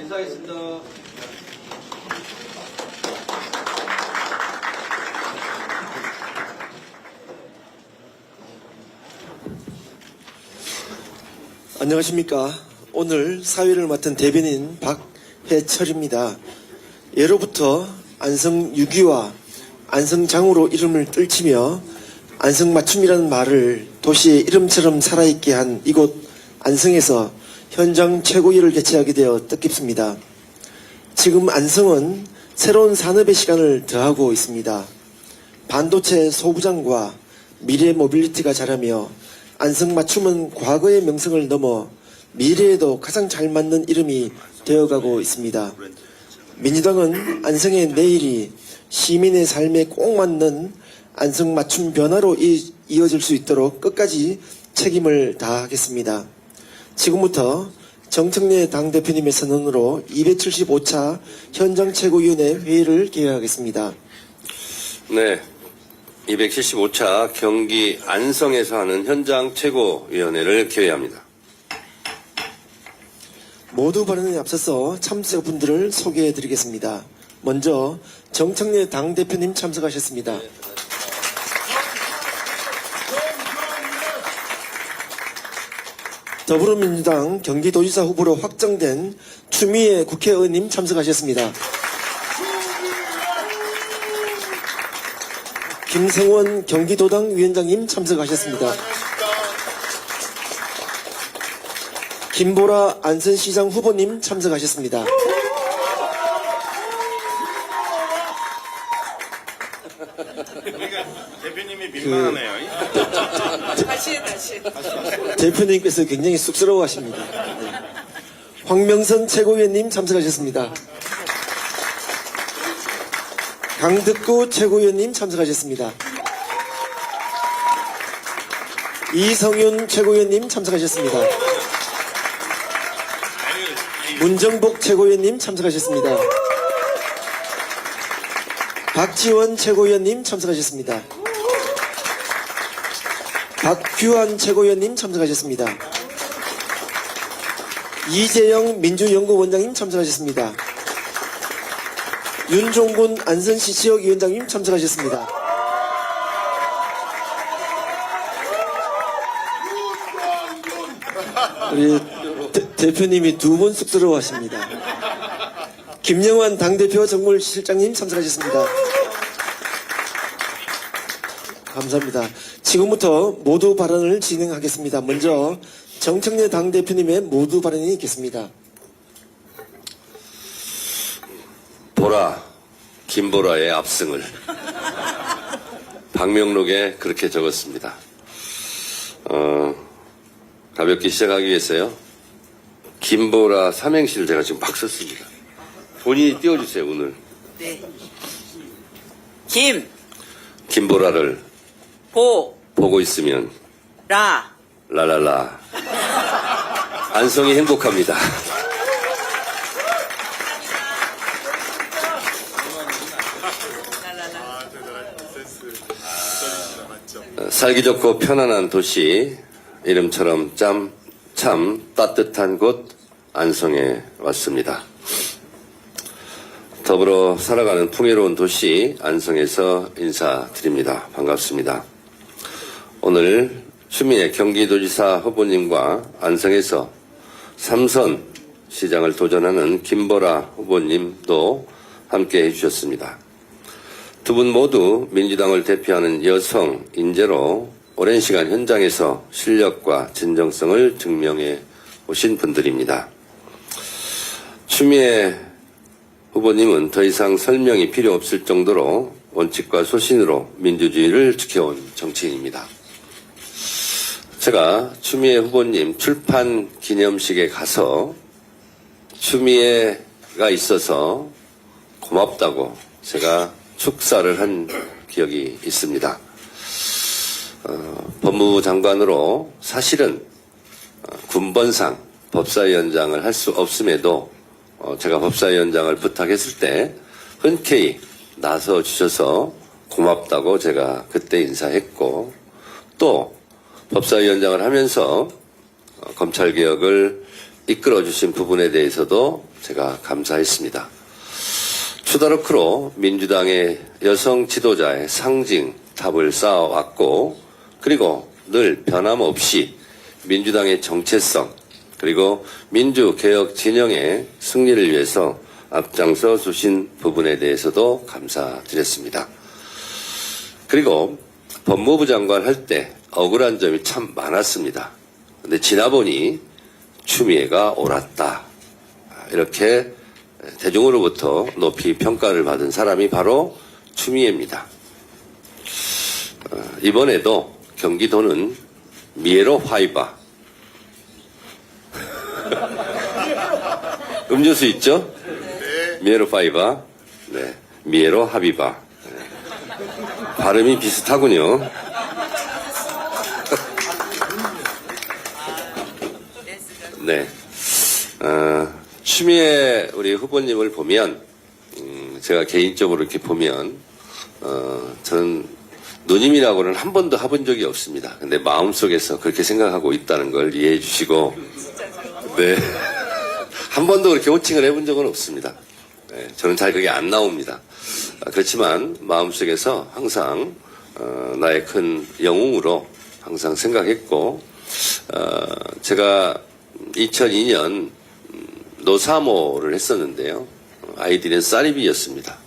인사하겠습니다. 안녕하십니까. 오늘 사회를 맡은 대변인 박해철입니다. 예로부터 안성 유기와 안성장으로 이름을 떨치며 안성맞춤이라는 말을 도시의 이름처럼 살아있게 한 이곳 안성에서 현장 최고위를 개최하게 되어 뜻깊습니다. 지금 안성은 새로운 산업의 시간을 더하고 있습니다. 반도체 소부장과 미래 모빌리티가 자라며 안성맞춤은 과거의 명성을 넘어 미래에도 가장 잘 맞는 이름이 되어가고 있습니다. 민주당은 안성의 내일이 시민의 삶에 꼭 맞는 안성맞춤 변화로 이어질 수 있도록 끝까지 책임을 다하겠습니다. 지금부터 정청래 당대표님의 선언으로 275차 현장 최고위원회 회의를 개회하겠습니다. 네. 275차 경기 안성에서 하는 현장 최고위원회를 개회합니다. 모두 발언에 앞서서 참석분들을 소개해드리겠습니다. 먼저 정청래 당대표님 참석하셨습니다. 더불어민주당 경기도지사 후보로 확정된 추미애 국회의원님 참석하셨습니다. 김성원 경기도당 위원장님 참석하셨습니다. 김보라 안산시장 후보님 참석하셨습니다. 대표님이 민망하네요. 다시. 대표님께서 굉장히 쑥스러워하십니다. 네. 황명선 최고위원님 참석하셨습니다. 강덕구 최고위원님 참석하셨습니다. 이성윤 최고위원님 참석하셨습니다. 문정복 최고위원님 참석하셨습니다. 박지원 최고위원님 참석하셨습니다. 박규환 최고위원님 참석하셨습니다. 이재영 민주연구원장님 참석하셨습니다. 윤종군 안산시 지역위원장님 참석하셨습니다. 우리 대표님이 두 번 쑥스러워하십니다. 김영환 당대표 정무실장님 참석하셨습니다. 감사합니다. 지금부터 모두 발언을 진행하겠습니다. 먼저 정청래 당대표님의 모두 발언이 있겠습니다. 보라, 김보라의 압승을 방명록에 그렇게 적었습니다. 가볍게 시작하기 위해서요. 김보라 삼행시를 제가 지금 막 썼습니다. 본인이 띄워주세요, 오늘. 네. 김보라를 보고 있으면 라라라 안성이 행복합니다. 살기 좋고 편안한 도시 이름처럼 참 따뜻한 곳 안성에 왔습니다. 더불어 살아가는 풍요로운 도시 안성에서 인사드립니다. 반갑습니다. 오늘 추미애 경기도지사 후보님과 안성에서 3선 시장을 도전하는 김보라 후보님도 함께 해주셨습니다. 두 분 모두 민주당을 대표하는 여성 인재로 오랜 시간 현장에서 실력과 진정성을 증명해 오신 분들입니다. 추미애 후보님은 더 이상 설명이 필요 없을 정도로 원칙과 소신으로 민주주의를 지켜온 정치인입니다. 제가 추미애 후보님 출판 기념식에 가서 추미애가 있어서 고맙다고 제가 축사를 한 기억이 있습니다. 법무부 장관으로 사실은 군번상 법사위원장을 할 수 없음에도 제가 법사위원장을 부탁했을 때 흔쾌히 나서 주셔서 고맙다고 제가 그때 인사했고, 또 법사위원장을 하면서 검찰개혁을 이끌어주신 부분에 대해서도 제가 감사했습니다. 추다르크로 민주당의 여성 지도자의 상징 탑을 쌓아왔고, 그리고 늘 변함없이 민주당의 정체성 그리고 민주개혁 진영의 승리를 위해서 앞장서 주신 부분에 대해서도 감사드렸습니다. 그리고 법무부 장관 할 때 억울한 점이 참 많았습니다. 근데 지나보니 추미애가 옳았다, 이렇게 대중으로부터 높이 평가를 받은 사람이 바로 추미애입니다. 이번에도 경기도는 미에로 화이바 음료수 있죠? 미에로 파이바, 네, 미에로 하비바. 네. 발음이 비슷하군요. 네, 추미애 우리 후보님을 보면, 제가 개인적으로 이렇게 보면, 저는 누님이라고는 한 번도 해본 적이 없습니다. 근데 마음속에서 그렇게 생각하고 있다는 걸 이해해 주시고, 네. 한 번도 그렇게 호칭을 해본 적은 없습니다. 네, 저는 잘 그게 안 나옵니다. 그렇지만 마음속에서 항상 나의 큰 영웅으로 항상 생각했고, 제가 2002년 노사모를 했었는데요. 아이디는 쌀이비였습니다.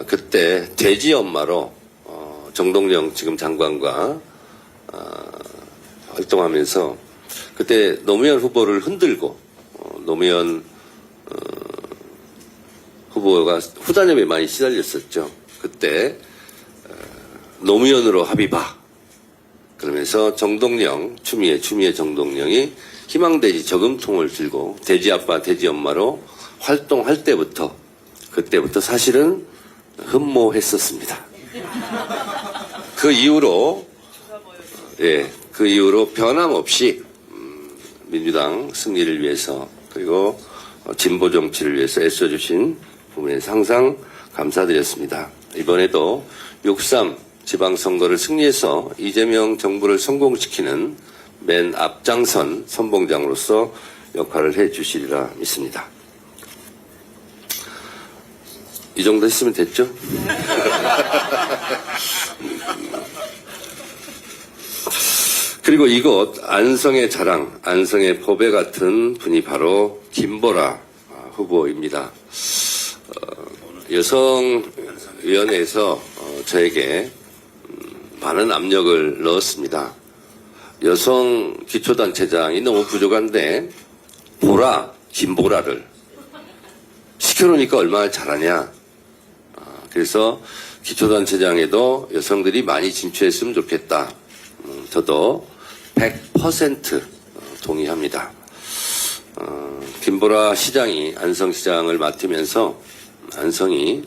그때 돼지 엄마로 정동영 지금 장관과 활동하면서 그때 노무현 후보를 흔들고, 노무현 후보가 후단협에 많이 시달렸었죠. 그때 노무현으로 합의봐 그러면서 정동영, 추미애 정동영이 희망돼지 저금통을 들고 돼지 아빠 돼지 엄마로 활동할 때부터, 그때부터 사실은 흠모했었습니다. 그 이후로 변함없이 민주당 승리를 위해서, 그리고 진보 정치를 위해서 애써주신 부분에서 항상 감사드렸습니다. 이번에도 6.3 지방선거를 승리해서 이재명 정부를 성공시키는 맨 앞장선 선봉장으로서 역할을 해주시리라 믿습니다. 이 정도 했으면 됐죠? 그리고 이곳 안성의 자랑, 안성의 보배 같은 분이 바로 김보라 후보입니다. 여성위원회에서 저에게 많은 압력을 넣었습니다. 여성 기초단체장이 너무 부족한데 보라, 김보라를 시켜놓으니까 얼마나 잘하냐. 그래서 기초단체장에도 여성들이 많이 진출했으면 좋겠다. 저도 100% 동의합니다. 김보라 시장이 안성시장을 맡으면서 안성이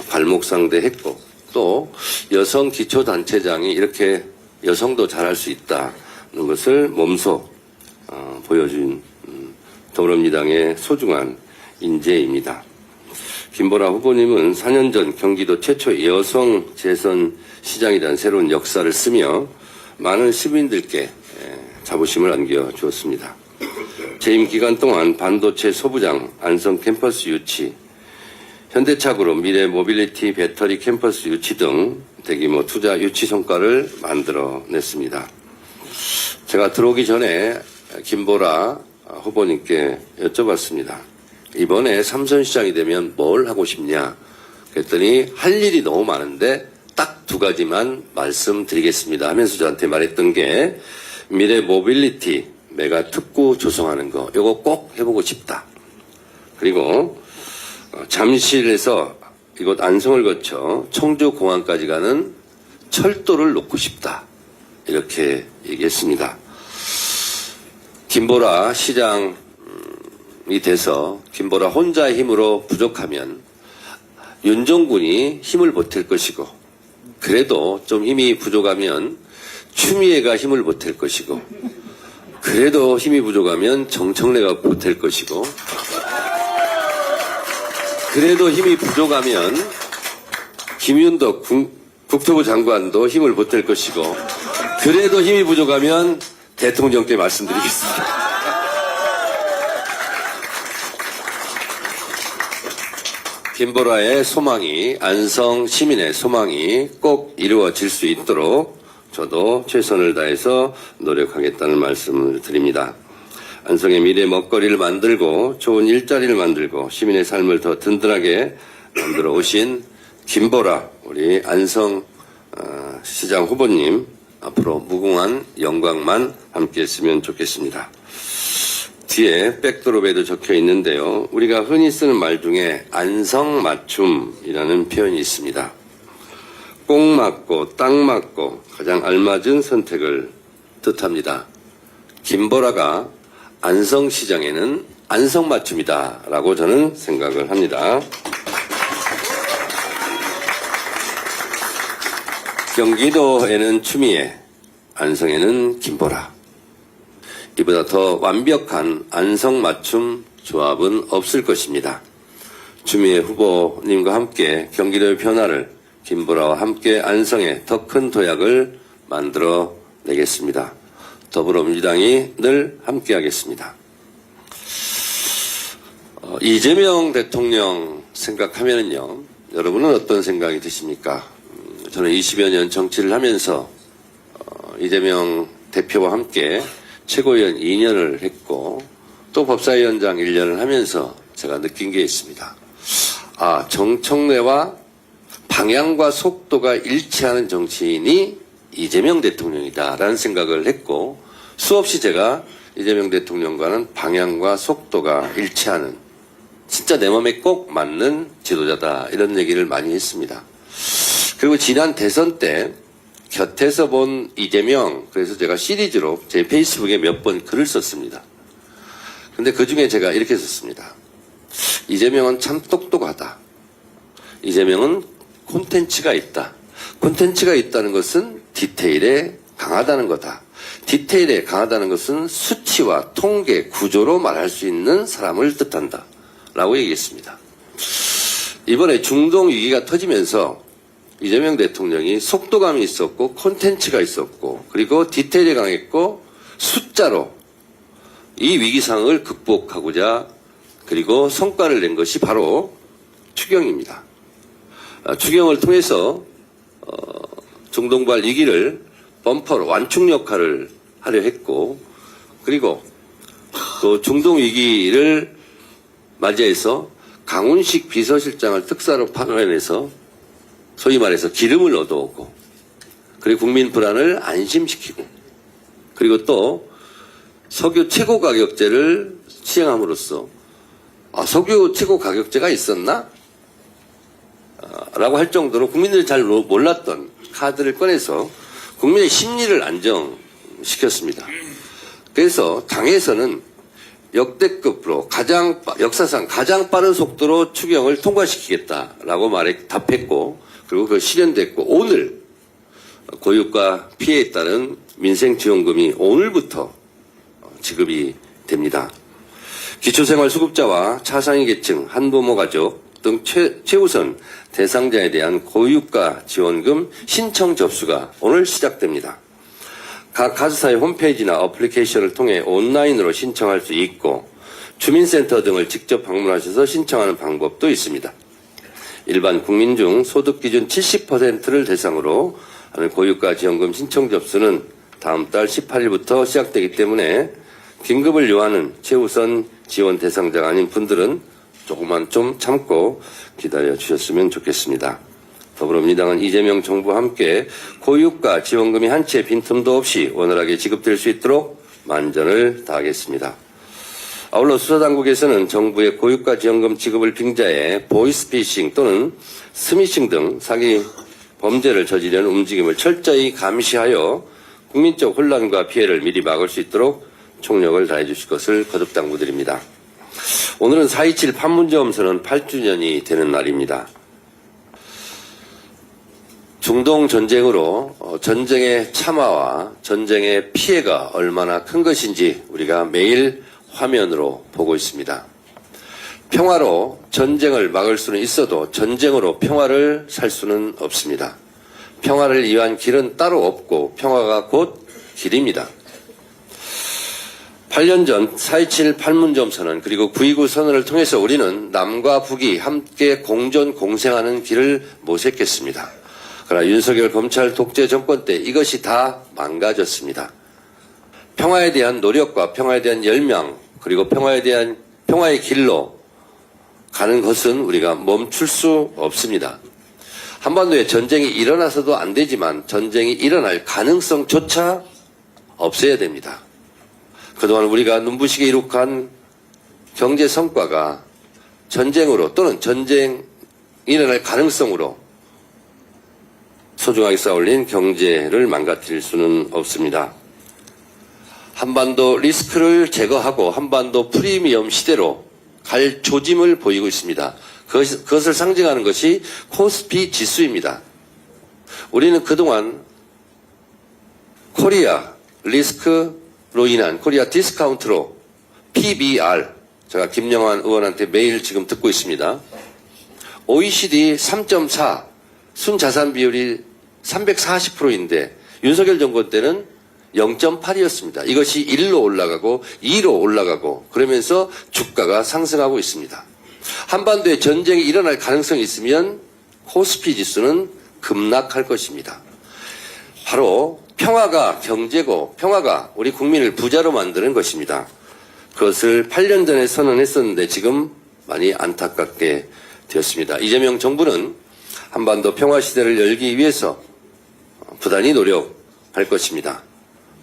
발목상대했고, 또 여성 기초단체장이 이렇게 여성도 잘할 수 있다는 것을 몸소 보여준 더불어민주당의 소중한 인재입니다. 김보라 후보님은 4년 전 경기도 최초 여성 재선 시장이라는 새로운 역사를 쓰며 많은 시민들께 자부심을 안겨주었습니다. 재임 기간 동안 반도체 소부장, 안성 캠퍼스 유치, 현대차그룹 미래 모빌리티 배터리 캠퍼스 유치 등 대규모 투자 유치 성과를 만들어냈습니다. 제가 들어오기 전에 김보라 후보님께 여쭤봤습니다. 이번에 삼선시장이 되면 뭘 하고 싶냐? 그랬더니 할 일이 너무 많은데 딱 두 가지만 말씀드리겠습니다 하면서 저한테 말했던 게 미래 모빌리티 메가 특구 조성하는 거, 이거 꼭 해보고 싶다. 그리고 잠실에서 이곳 안성을 거쳐 청주공항까지 가는 철도를 놓고 싶다. 이렇게 얘기했습니다. 김보라 시장이 돼서 김보라 혼자의 힘으로 부족하면 윤정군이 힘을 보탤 것이고, 그래도 좀 힘이 부족하면 추미애가 힘을 보탤 것이고, 그래도 힘이 부족하면 정청래가 보탤 것이고, 그래도 힘이 부족하면 김윤덕 국토부 장관도 힘을 보탤 것이고, 그래도 힘이 부족하면 대통령께 말씀드리겠습니다. 김보라의 소망이, 안성 시민의 소망이 꼭 이루어질 수 있도록 저도 최선을 다해서 노력하겠다는 말씀을 드립니다. 안성의 미래 먹거리를 만들고 좋은 일자리를 만들고 시민의 삶을 더 든든하게 만들어 오신 김보라 우리 안성 시장 후보님 앞으로 무궁한 영광만 함께했으면 좋겠습니다. 뒤에 백드롭에도 적혀 있는데요. 우리가 흔히 쓰는 말 중에 안성맞춤이라는 표현이 있습니다. 꼭 맞고 딱 맞고 가장 알맞은 선택을 뜻합니다. 김보라가 안성시장에는 안성맞춤이다 라고 저는 생각을 합니다. 경기도에는 추미애, 안성에는 김보라. 이보다 더 완벽한 안성맞춤 조합은 없을 것입니다. 추미애 후보님과 함께 경기도의 변화를 김보라와 함께 안성에 더 큰 도약을 만들어 내겠습니다. 더불어민주당이 늘 함께하겠습니다. 이재명 대통령 생각하면요, 여러분은 어떤 생각이 드십니까? 저는 20여 년 정치를 하면서 이재명 대표와 함께 최고위원 2년을 했고 또 법사위원장 1년을 하면서 제가 느낀 게 있습니다. 아, 정청래와 방향과 속도가 일치하는 정치인이 이재명 대통령이다라는 생각을 했고 수없이 제가 이재명 대통령과는 방향과 속도가 일치하는 진짜 내 몸에 꼭 맞는 지도자다 이런 얘기를 많이 했습니다. 그리고 지난 대선 때 곁에서 본 이재명, 그래서 제가 시리즈로 제 페이스북에 몇 번 글을 썼습니다. 근데 그 중에 제가 이렇게 썼습니다. 이재명은 참 똑똑하다. 이재명은 콘텐츠가 있다. 콘텐츠가 있다는 것은 디테일에 강하다는 거다. 디테일에 강하다는 것은 수치와 통계, 구조로 말할 수 있는 사람을 뜻한다. 라고 얘기했습니다. 이번에 중동 위기가 터지면서 이재명 대통령이 속도감이 있었고 콘텐츠가 있었고 그리고 디테일에 강했고 숫자로 이 위기 상황을 극복하고자 그리고 성과를 낸 것이 바로 추경입니다. 추경을 통해서 중동발 위기를 범퍼로 완충 역할을 하려 했고 그리고 또 중동 위기를 맞이해서 강훈식 비서실장을 특사로 파견해서 소위 말해서 기름을 얻어오고 그리고 국민 불안을 안심시키고 그리고 또 석유 최고 가격제를 시행함으로써 석유 최고 가격제가 있었나? 라고 할 정도로 국민들이 잘 몰랐던 카드를 꺼내서 국민의 심리를 안정시켰습니다. 그래서 당에서는 역대급으로 역사상 가장 빠른 속도로 추경을 통과시키겠다라고 답했고 그리고 그 실현됐고 오늘 고유가 피해에 따른 민생지원금이 오늘부터 지급이 됩니다. 기초생활수급자와 차상위 계층, 한부모 가족 등 최우선 대상자에 대한 고유가 지원금 신청 접수가 오늘 시작됩니다. 각 가수사의 홈페이지나 어플리케이션을 통해 온라인으로 신청할 수 있고 주민센터 등을 직접 방문하셔서 신청하는 방법도 있습니다. 일반 국민 중 소득 기준 70%를 대상으로 하는 고유가 지원금 신청 접수는 다음 달 18일부터 시작되기 때문에 긴급을 요하는 최우선 지원 대상자가 아닌 분들은 조금만 좀 참고 기다려 주셨으면 좋겠습니다. 더불어민주당은 이재명 정부와 함께 고유가 지원금이 한 채 빈틈도 없이 원활하게 지급될 수 있도록 만전을 다하겠습니다. 아울러 수사당국에서는 정부의 고유가 지원금 지급을 빙자해 보이스피싱 또는 스미싱 등 사기 범죄를 저지르는 움직임을 철저히 감시하여 국민적 혼란과 피해를 미리 막을 수 있도록 총력을 다해 주실 것을 거듭 당부드립니다. 오늘은 4.27 판문점 선언 8주년이 되는 날입니다. 중동 전쟁으로 전쟁의 참화와 전쟁의 피해가 얼마나 큰 것인지 우리가 매일 화면으로 보고 있습니다. 평화로 전쟁을 막을 수는 있어도 전쟁으로 평화를 살 수는 없습니다. 평화를 위한 길은 따로 없고 평화가 곧 길입니다. 8년 전 4.27 판문점 선언 그리고 9.29 선언을 통해서 우리는 남과 북이 함께 공존 공생하는 길을 모색했습니다. 그러나 윤석열 검찰 독재 정권 때 이것이 다 망가졌습니다. 평화에 대한 노력과 평화에 대한 열망 그리고 평화의 길로 가는 것은 우리가 멈출 수 없습니다. 한반도에 전쟁이 일어나서도 안 되지만 전쟁이 일어날 가능성조차 없어야 됩니다. 그동안 우리가 눈부시게 이룩한 경제 성과가 전쟁으로 또는 전쟁이 일어날 가능성으로 소중하게 쌓아올린 경제를 망가뜨릴 수는 없습니다. 한반도 리스크를 제거하고 한반도 프리미엄 시대로 갈 조짐을 보이고 있습니다. 그것을 상징하는 것이 코스피 지수입니다. 우리는 그동안 코리아 리스크로 인한 코리아 디스카운트로 PBR, 제가 김영환 의원한테 매일 지금 듣고 있습니다. OECD 3.4 순자산 비율이 340%인데 윤석열 정권 때는 0.8이었습니다. 이것이 1로 올라가고 2로 올라가고 그러면서 주가가 상승하고 있습니다. 한반도에 전쟁이 일어날 가능성이 있으면 코스피 지수는 급락할 것입니다. 바로 평화가 경제고 평화가 우리 국민을 부자로 만드는 것입니다. 그것을 8년 전에 선언했었는데 지금 많이 안타깝게 되었습니다. 이재명 정부는 한반도 평화 시대를 열기 위해서 부단히 노력할 것입니다.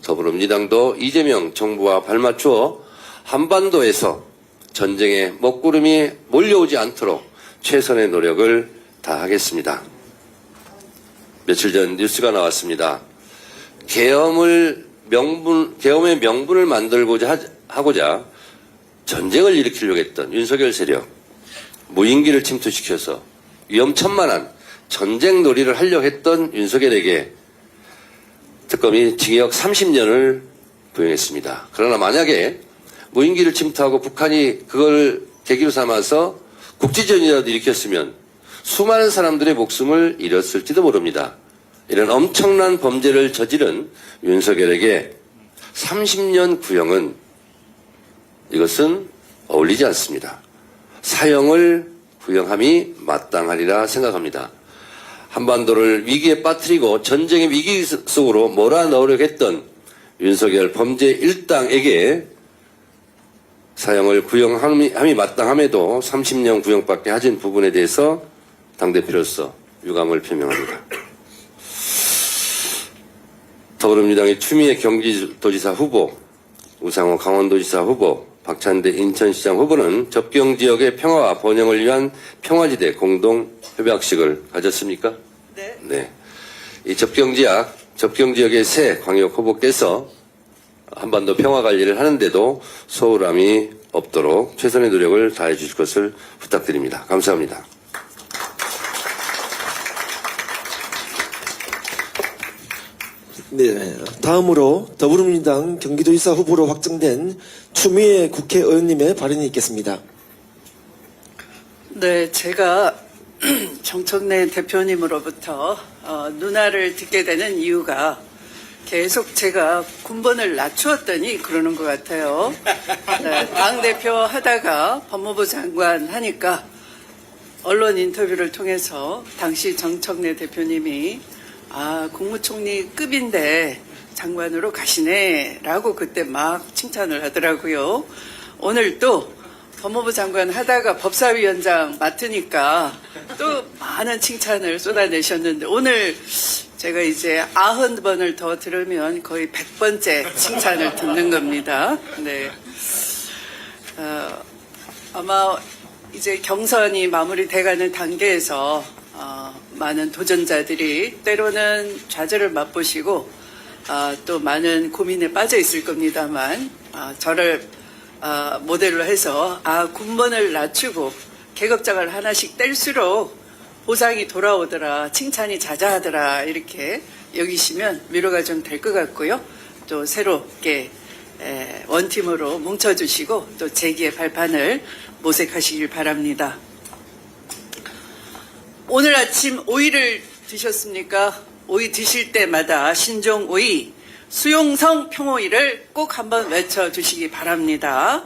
더불어민주당도 이재명 정부와 발맞추어 한반도에서 전쟁의 먹구름이 몰려오지 않도록 최선의 노력을 다하겠습니다. 며칠 전 뉴스가 나왔습니다. 계엄의 명분을 만들고자 하고자 전쟁을 일으키려고 했던 윤석열 세력, 무인기를 침투시켜서 위험천만한 전쟁 놀이를 하려고 했던 윤석열에게 특검이 징역 30년을 부용했습니다. 그러나 만약에 무인기를 침투하고 북한이 그걸 계기로 삼아서 국지전이라도 일으켰으면 수많은 사람들의 목숨을 잃었을지도 모릅니다. 이런 엄청난 범죄를 저지른 윤석열에게 30년 구형은 이것은 어울리지 않습니다. 사형을 구형함이 마땅하리라 생각합니다. 한반도를 위기에 빠뜨리고 전쟁의 위기 속으로 몰아넣으려고 했던 윤석열 범죄 일당에게 사형을 구형함이 마땅함에도 30년 구형밖에 하진 부분에 대해서 당대표로서 유감을 표명합니다. 더불어민주당의 추미애 경기도지사 후보, 우상호 강원도지사 후보, 박찬대 인천시장 후보는 접경지역의 평화와 번영을 위한 평화지대 공동협약식을 가졌습니까? 네. 네. 이 접경지역의 새 광역 후보께서 한반도 평화 관리를 하는데도 소홀함이 없도록 최선의 노력을 다해 주실 것을 부탁드립니다. 감사합니다. 네, 다음으로 더불어민주당 경기도지사 후보로 확정된 추미애 국회의원님의 발언이 있겠습니다. 네, 제가 정청래 대표님으로부터 누나를 듣게 되는 이유가 계속 제가 군번을 낮추었더니 그러는 것 같아요. 네, 당대표 하다가 법무부 장관 하니까 언론 인터뷰를 통해서 당시 정청래 대표님이 국무총리급인데 장관으로 가시네라고 그때 막 칭찬을 하더라고요. 오늘 또 법무부 장관 하다가 법사위원장 맡으니까 또 많은 칭찬을 쏟아내셨는데 오늘 제가 이제 90번을 더 들으면 거의 100번째 칭찬을 듣는 겁니다. 네. 아마 이제 경선이 마무리돼가는 단계에서 많은 도전자들이 때로는 좌절을 맛보시고 또 많은 고민에 빠져 있을 겁니다만 저를 모델로 해서 군번을 낮추고 계급장을 하나씩 뗄수록 보상이 돌아오더라, 칭찬이 자자하더라 이렇게 여기시면 위로가 좀 될 것 같고요. 또 새롭게 원팀으로 뭉쳐주시고 또 재기의 발판을 모색하시길 바랍니다. 오늘 아침 오이를 드셨습니까? 오이 드실 때마다 신종 오이 수용성 평호위를 꼭 한번 외쳐주시기 바랍니다.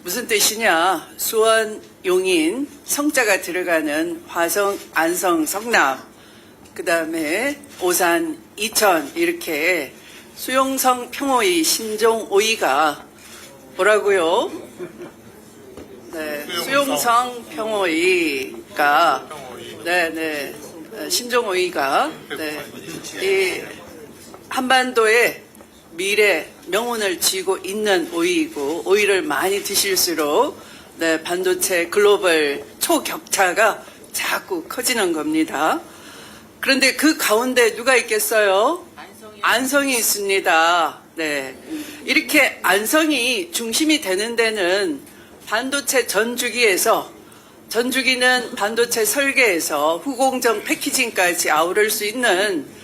무슨 뜻이냐? 수원, 용인, 성자가 들어가는 화성, 안성, 성남, 그 다음에 오산, 이천 이렇게 수용성 평호위 신종 5위가 뭐라고요? 네, 수용성 평호위가 네네 신종 5위가 네, 이 한반도의 미래 명운을 쥐고 있는 오이이고 오이를 많이 드실수록 네, 반도체 글로벌 초격차가 자꾸 커지는 겁니다. 그런데 그 가운데 누가 있겠어요? 안성이 있습니다. 네. 이렇게 안성이 중심이 되는 데는 반도체 전주기에서 전주기는 반도체 설계에서 후공정 패키징까지 아우를 수 있는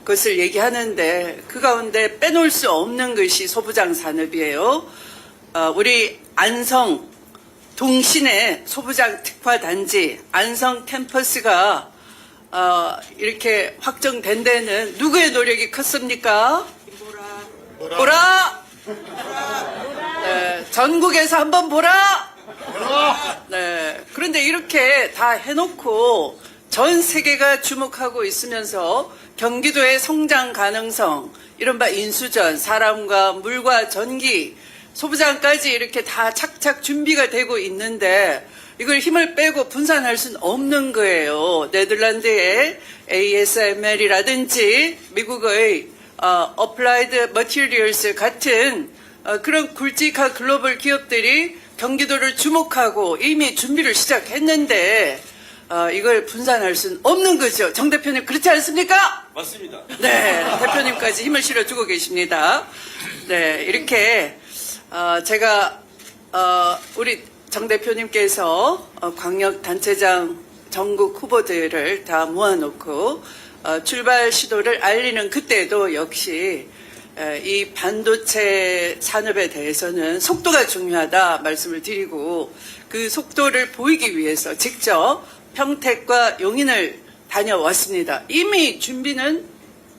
것을 얘기하는데 그 가운데 빼놓을 수 없는 것이 소부장 산업이에요. 우리 안성 동신의 소부장 특화단지 안성 캠퍼스가 이렇게 확정된 데는 누구의 노력이 컸습니까? 보라! 네, 전국에서 한번 보라! 네, 그런데 이렇게 다 해놓고 전 세계가 주목하고 있으면서 경기도의 성장 가능성, 이른바 인수전, 사람과 물과 전기, 소부장까지 이렇게 다 착착 준비가 되고 있는데 이걸 힘을 빼고 분산할 수는 없는 거예요. 네덜란드의 ASML이라든지 미국의 Applied Materials 같은 그런 굵직한 글로벌 기업들이 경기도를 주목하고 이미 준비를 시작했는데 이걸 분산할 수는 없는 거죠. 정 대표님 그렇지 않습니까? 맞습니다. 네, 대표님까지 힘을 실어주고 계십니다. 네, 이렇게 제가 우리 정 대표님께서 광역단체장 전국 후보들을 다 모아놓고 출발 시도를 알리는 그때도 역시 이 반도체 산업에 대해서는 속도가 중요하다 말씀을 드리고 그 속도를 보이기 위해서 직접 평택과 용인을 다녀왔습니다. 이미 준비는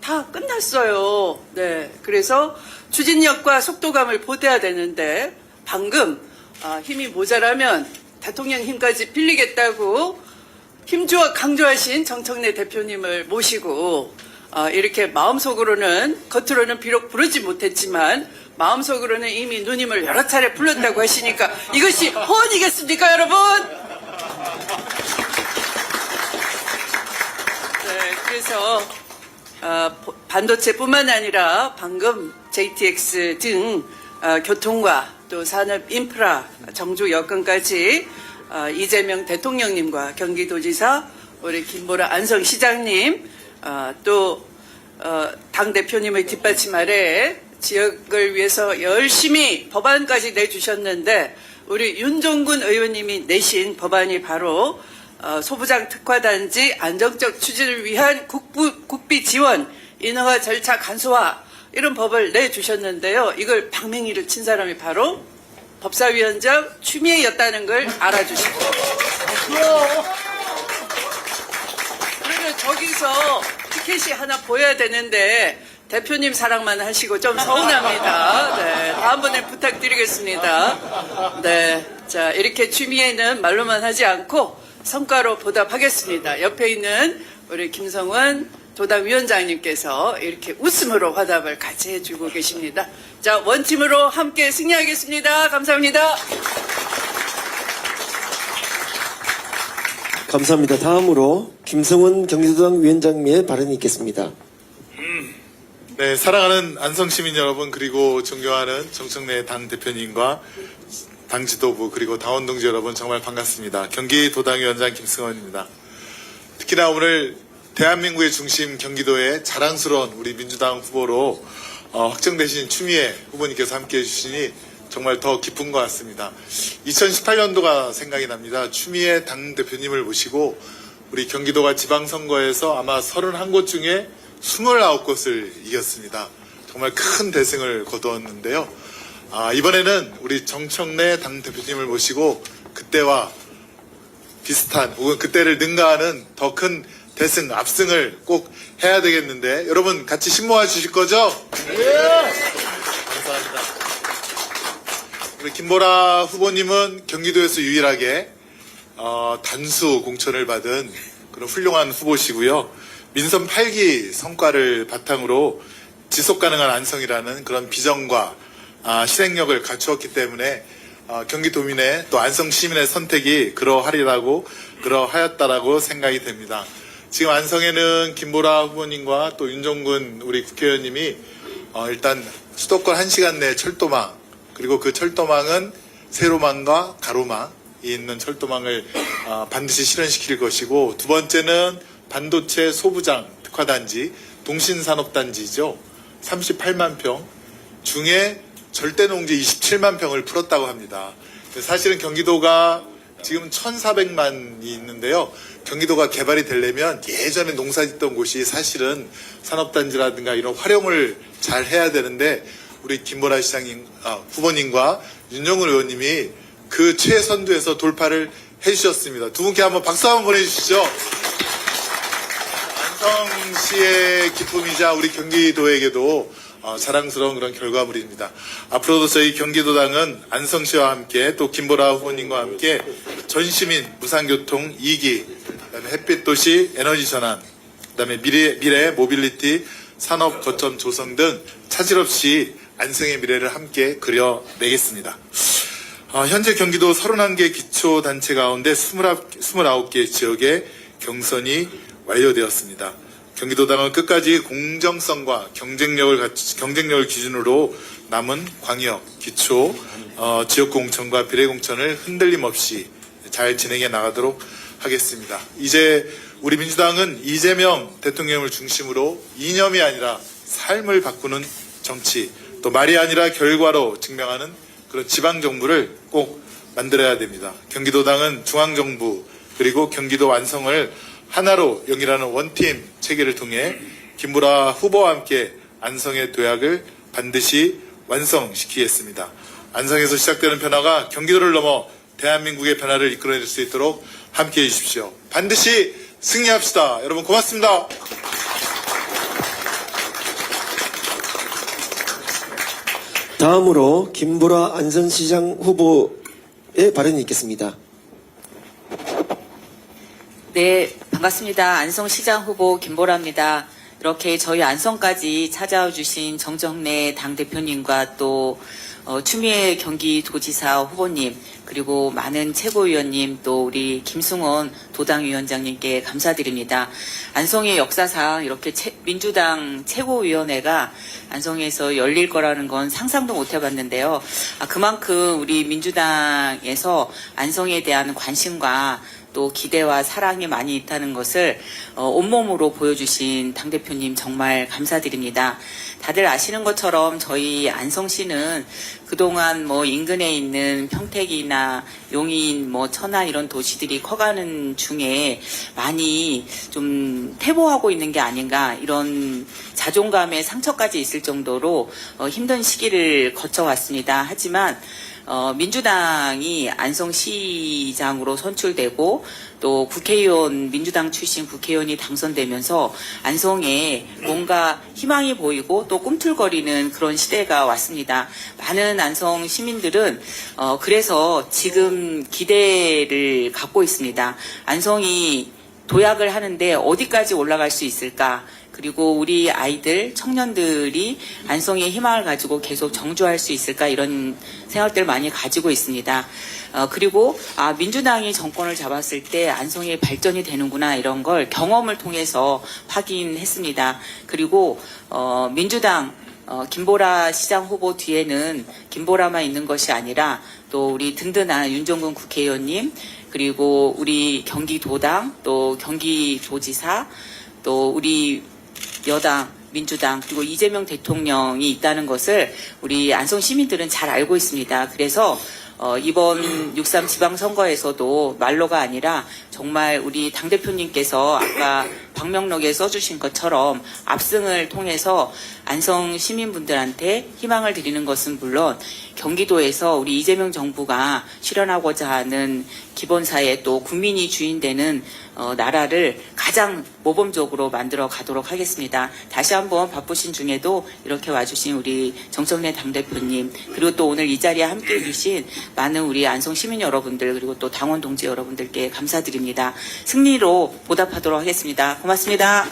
다 끝났어요. 네, 그래서 추진력과 속도감을 보태야 되는데 방금 힘이 모자라면 대통령 힘까지 빌리겠다고 힘주어 강조하신 정청래 대표님을 모시고 이렇게 마음속으로는 겉으로는 비록 부르지 못했지만 마음속으로는 이미 누님을 여러 차례 불렀다고 하시니까 이것이 호언이겠습니까 여러분? 네, 그래서 반도체뿐만 아니라 방금 JTX 등 교통과 또 산업 인프라 정주 여건까지 이재명 대통령님과 경기도지사 우리 김보라 안성시장님 또 당 대표님의 뒷받침 아래 지역을 위해서 열심히 법안까지 내주셨는데 우리 윤종군 의원님이 내신 법안이 바로 소부장 특화단지 안정적 추진을 위한 국비 지원 인허가 절차 간소화 이런 법을 내주셨는데요. 이걸 방맹이를 친 사람이 바로 법사위원장 추미애였다는 걸 알아주시고 그러면 저기서 티켓이 하나 보여야 되는데 대표님 사랑만 하시고 좀 서운합니다. 네, 다음번에 부탁드리겠습니다. 네, 자 이렇게 추미애는 말로만 하지 않고 성과로 보답하겠습니다. 옆에 있는 우리 김성원 도당위원장님께서 이렇게 웃음으로 화답을 같이 해주고 계십니다. 자, 원팀으로 함께 승리하겠습니다. 감사합니다. 감사합니다. 다음으로 김성원 경기도당 위원장님의 발언이 있겠습니다. 네, 사랑하는 안성시민 여러분 그리고 존경하는 정청래 당 대표님과 당 지도부 그리고 당원 동지 여러분 정말 반갑습니다. 경기도당위원장 김승원입니다. 특히나 오늘 대한민국의 중심 경기도의 자랑스러운 우리 민주당 후보로 확정되신 추미애 후보님께서 함께해 주시니 정말 더 기쁜 것 같습니다. 2018년도가 생각이 납니다. 추미애 당대표님을 모시고 우리 경기도가 지방선거에서 아마 31곳 중에 29곳을 이겼습니다. 정말 큰 대승을 거두었는데요. 이번에는 우리 정청래 당대표님을 모시고 그때와 비슷한 혹은 그때를 능가하는 더 큰 대승, 압승을 꼭 해야 되겠는데 여러분 같이 힘 모아 주실 거죠? 감사합니다. 우리 김보라 후보님은 경기도에서 유일하게 단수 공천을 받은 그런 훌륭한 후보시고요. 민선 8기 성과를 바탕으로 지속 가능한 안성이라는 그런 비전과 실행력을 갖추었기 때문에 경기도민의 또 안성 시민의 선택이 그러하였다라고 생각이 됩니다. 지금 안성에는 김보라 후보님과 또 윤종근 우리 국회의원님이 일단 수도권 1시간 내 철도망, 그리고 그 철도망은 세로망과 가로망이 있는 철도망을 반드시 실현시킬 것이고, 두 번째는 반도체 소부장 특화단지, 동신산업단지죠. 38만 평 중에 절대농지 27만 평을 풀었다고 합니다. 사실은 경기도가 지금 1,400만이 있는데요. 경기도가 개발이 되려면 예전에 농사짓던 곳이 사실은 산업단지라든가 이런 활용을 잘 해야 되는데, 우리 김보라 후보님과 윤종근 의원님이 그 최선두에서 돌파를 해주셨습니다. 두 분께 한번 박수 한번 보내주시죠. 안성시의 기쁨이자 우리 경기도에게도 자랑스러운 그런 결과물입니다. 앞으로도 저희 경기도당은 안성시와 함께 또 김보라 후보님과 함께 전시민 무상교통 2기, 그다음에 햇빛도시 에너지 전환, 그다음에 미래 모빌리티 산업 거점 조성 등 차질 없이 안성의 미래를 함께 그려내겠습니다. 현재 경기도 31개 기초단체 가운데 29개 지역의 경선이 완료되었습니다. 경기도당은 끝까지 공정성과 경쟁력을 기준으로 남은 광역, 기초, 지역공천과 비례공천을 흔들림 없이 잘 진행해 나가도록 하겠습니다. 이제 우리 민주당은 이재명 대통령을 중심으로 이념이 아니라 삶을 바꾸는 정치, 또 말이 아니라 결과로 증명하는 그런 지방정부를 꼭 만들어야 됩니다. 경기도당은 중앙정부 그리고 경기도 완성을 하나로 연결하는 원팀 체계를 통해 김보라 후보와 함께 안성의 도약을 반드시 완성시키겠습니다. 안성에서 시작되는 변화가 경기도를 넘어 대한민국의 변화를 이끌어낼 수 있도록 함께해 주십시오. 반드시 승리합시다. 여러분 고맙습니다. 다음으로 김보라 안성시장 후보의 발언이 있겠습니다. 네, 반갑습니다. 안성시장 후보 김보라입니다. 이렇게 저희 안성까지 찾아와 주신 정정래 당대표님과 또 추미애 경기도지사 후보님, 그리고 많은 최고위원님, 또 우리 김승원 도당위원장님께 감사드립니다. 안성의 역사상 이렇게 민주당 최고위원회가 안성에서 열릴 거라는 건 상상도 못 해봤는데요. 그만큼 우리 민주당에서 안성에 대한 관심과 또 기대와 사랑이 많이 있다는 것을 온몸으로 보여주신 당대표님 정말 감사드립니다. 다들 아시는 것처럼 저희 안성시는 그동안 인근에 있는 평택이나 용인, 천안 이런 도시들이 커가는 중에 많이 좀 퇴보하고 있는 게 아닌가, 이런 자존감의 상처까지 있을 정도로 힘든 시기를 거쳐왔습니다. 하지만 민주당이 안성시장으로 선출되고 또 국회의원, 민주당 출신 국회의원이 당선되면서 안성에 뭔가 희망이 보이고 또 꿈틀거리는 그런 시대가 왔습니다. 많은 안성 시민들은 그래서 지금 기대를 갖고 있습니다. 안성이 도약을 하는데 어디까지 올라갈 수 있을까? 그리고 우리 아이들, 청년들이 안성의 희망을 가지고 계속 정주할 수 있을까, 이런 생각들을 많이 가지고 있습니다. 그리고 민주당이 정권을 잡았을 때 안성의 발전이 되는구나, 이런 걸 경험을 통해서 확인했습니다. 그리고 민주당 김보라 시장 후보 뒤에는 김보라만 있는 것이 아니라 또 우리 든든한 윤종근 국회의원님, 그리고 우리 경기도당, 또 경기도지사, 또 우리 여당, 민주당, 그리고 이재명 대통령이 있다는 것을 우리 안성 시민들은 잘 알고 있습니다. 그래서 이번 6.3 지방선거에서도 말로가 아니라 정말 우리 당대표님께서 아까 방명록에 써주신 것처럼 압승을 통해서 안성 시민분들한테 희망을 드리는 것은 물론 경기도에서 우리 이재명 정부가 실현하고자 하는 기본사회 또 국민이 주인되는 나라를 가장 모범적으로 만들어 가도록 하겠습니다. 다시 한번 바쁘신 중에도 이렇게 와주신 우리 정청래 당대표님 그리고 또 오늘 이 자리에 함께해 주신 많은 우리 안성 시민 여러분들 그리고 또 당원 동지 여러분들께 감사드립니다. 승리로 보답하도록 하겠습니다. 고맙습니다.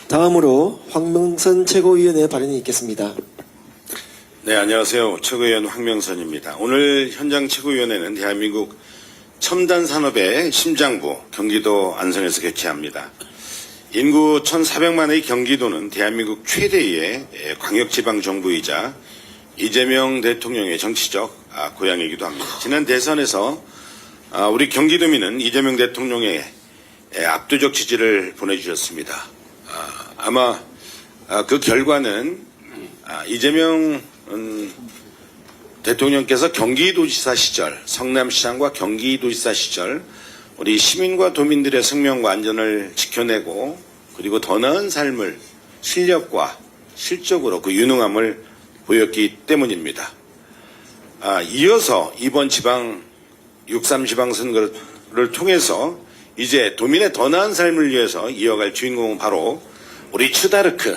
다음으로 황명선 최고위원의 발언이 있겠습니다. 네, 안녕하세요. 최고위원 황명선입니다. 오늘 현장 최고위원회는 대한민국 첨단 산업의 심장부 경기도 안성에서 개최합니다. 인구 1,400만의 경기도는 대한민국 최대의 광역지방정부이자 이재명 대통령의 정치적 고향이기도 합니다. 지난 대선에서 우리 경기도민은 이재명 대통령의 압도적 지지를 보내주셨습니다. 아마 그 결과는 이재명 대통령께서 경기도지사 시절, 성남시장과 경기도지사 시절 우리 시민과 도민들의 생명과 안전을 지켜내고 그리고 더 나은 삶을 실력과 실적으로 그 유능함을 보였기 때문입니다. 이어서 이번 6.3 지방선거를 통해서 이제 도민의 더 나은 삶을 위해서 이어갈 주인공은 바로 우리 추다르크,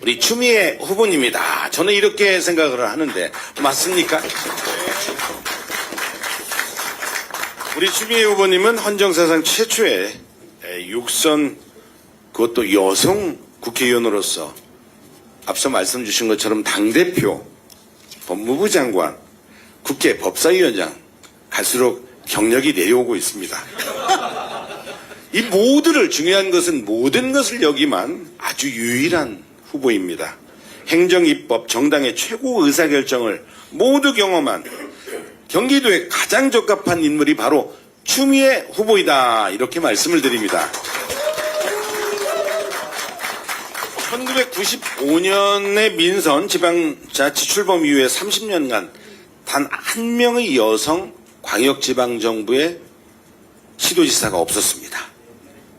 우리 추미애 후보님이다. 저는 이렇게 생각을 하는데 맞습니까? 우리 추미애 후보님은 헌정사상 최초의 육선 그것도 여성 국회의원으로서 앞서 말씀 주신 것처럼 당대표, 법무부 장관, 국회 법사위원장 갈수록 경력이 내려오고 있습니다. 이 중요한 것은 모든 것을 여기만 아주 유일한 후보입니다. 행정, 입법, 정당의 최고 의사결정을 모두 경험한 경기도에 가장 적합한 인물이 바로 추미애 후보이다. 이렇게 말씀을 드립니다. 1995년의 민선 지방자치 출범 이후에 30년간 단 한 명의 여성 광역지방정부의 시도지사가 없었습니다.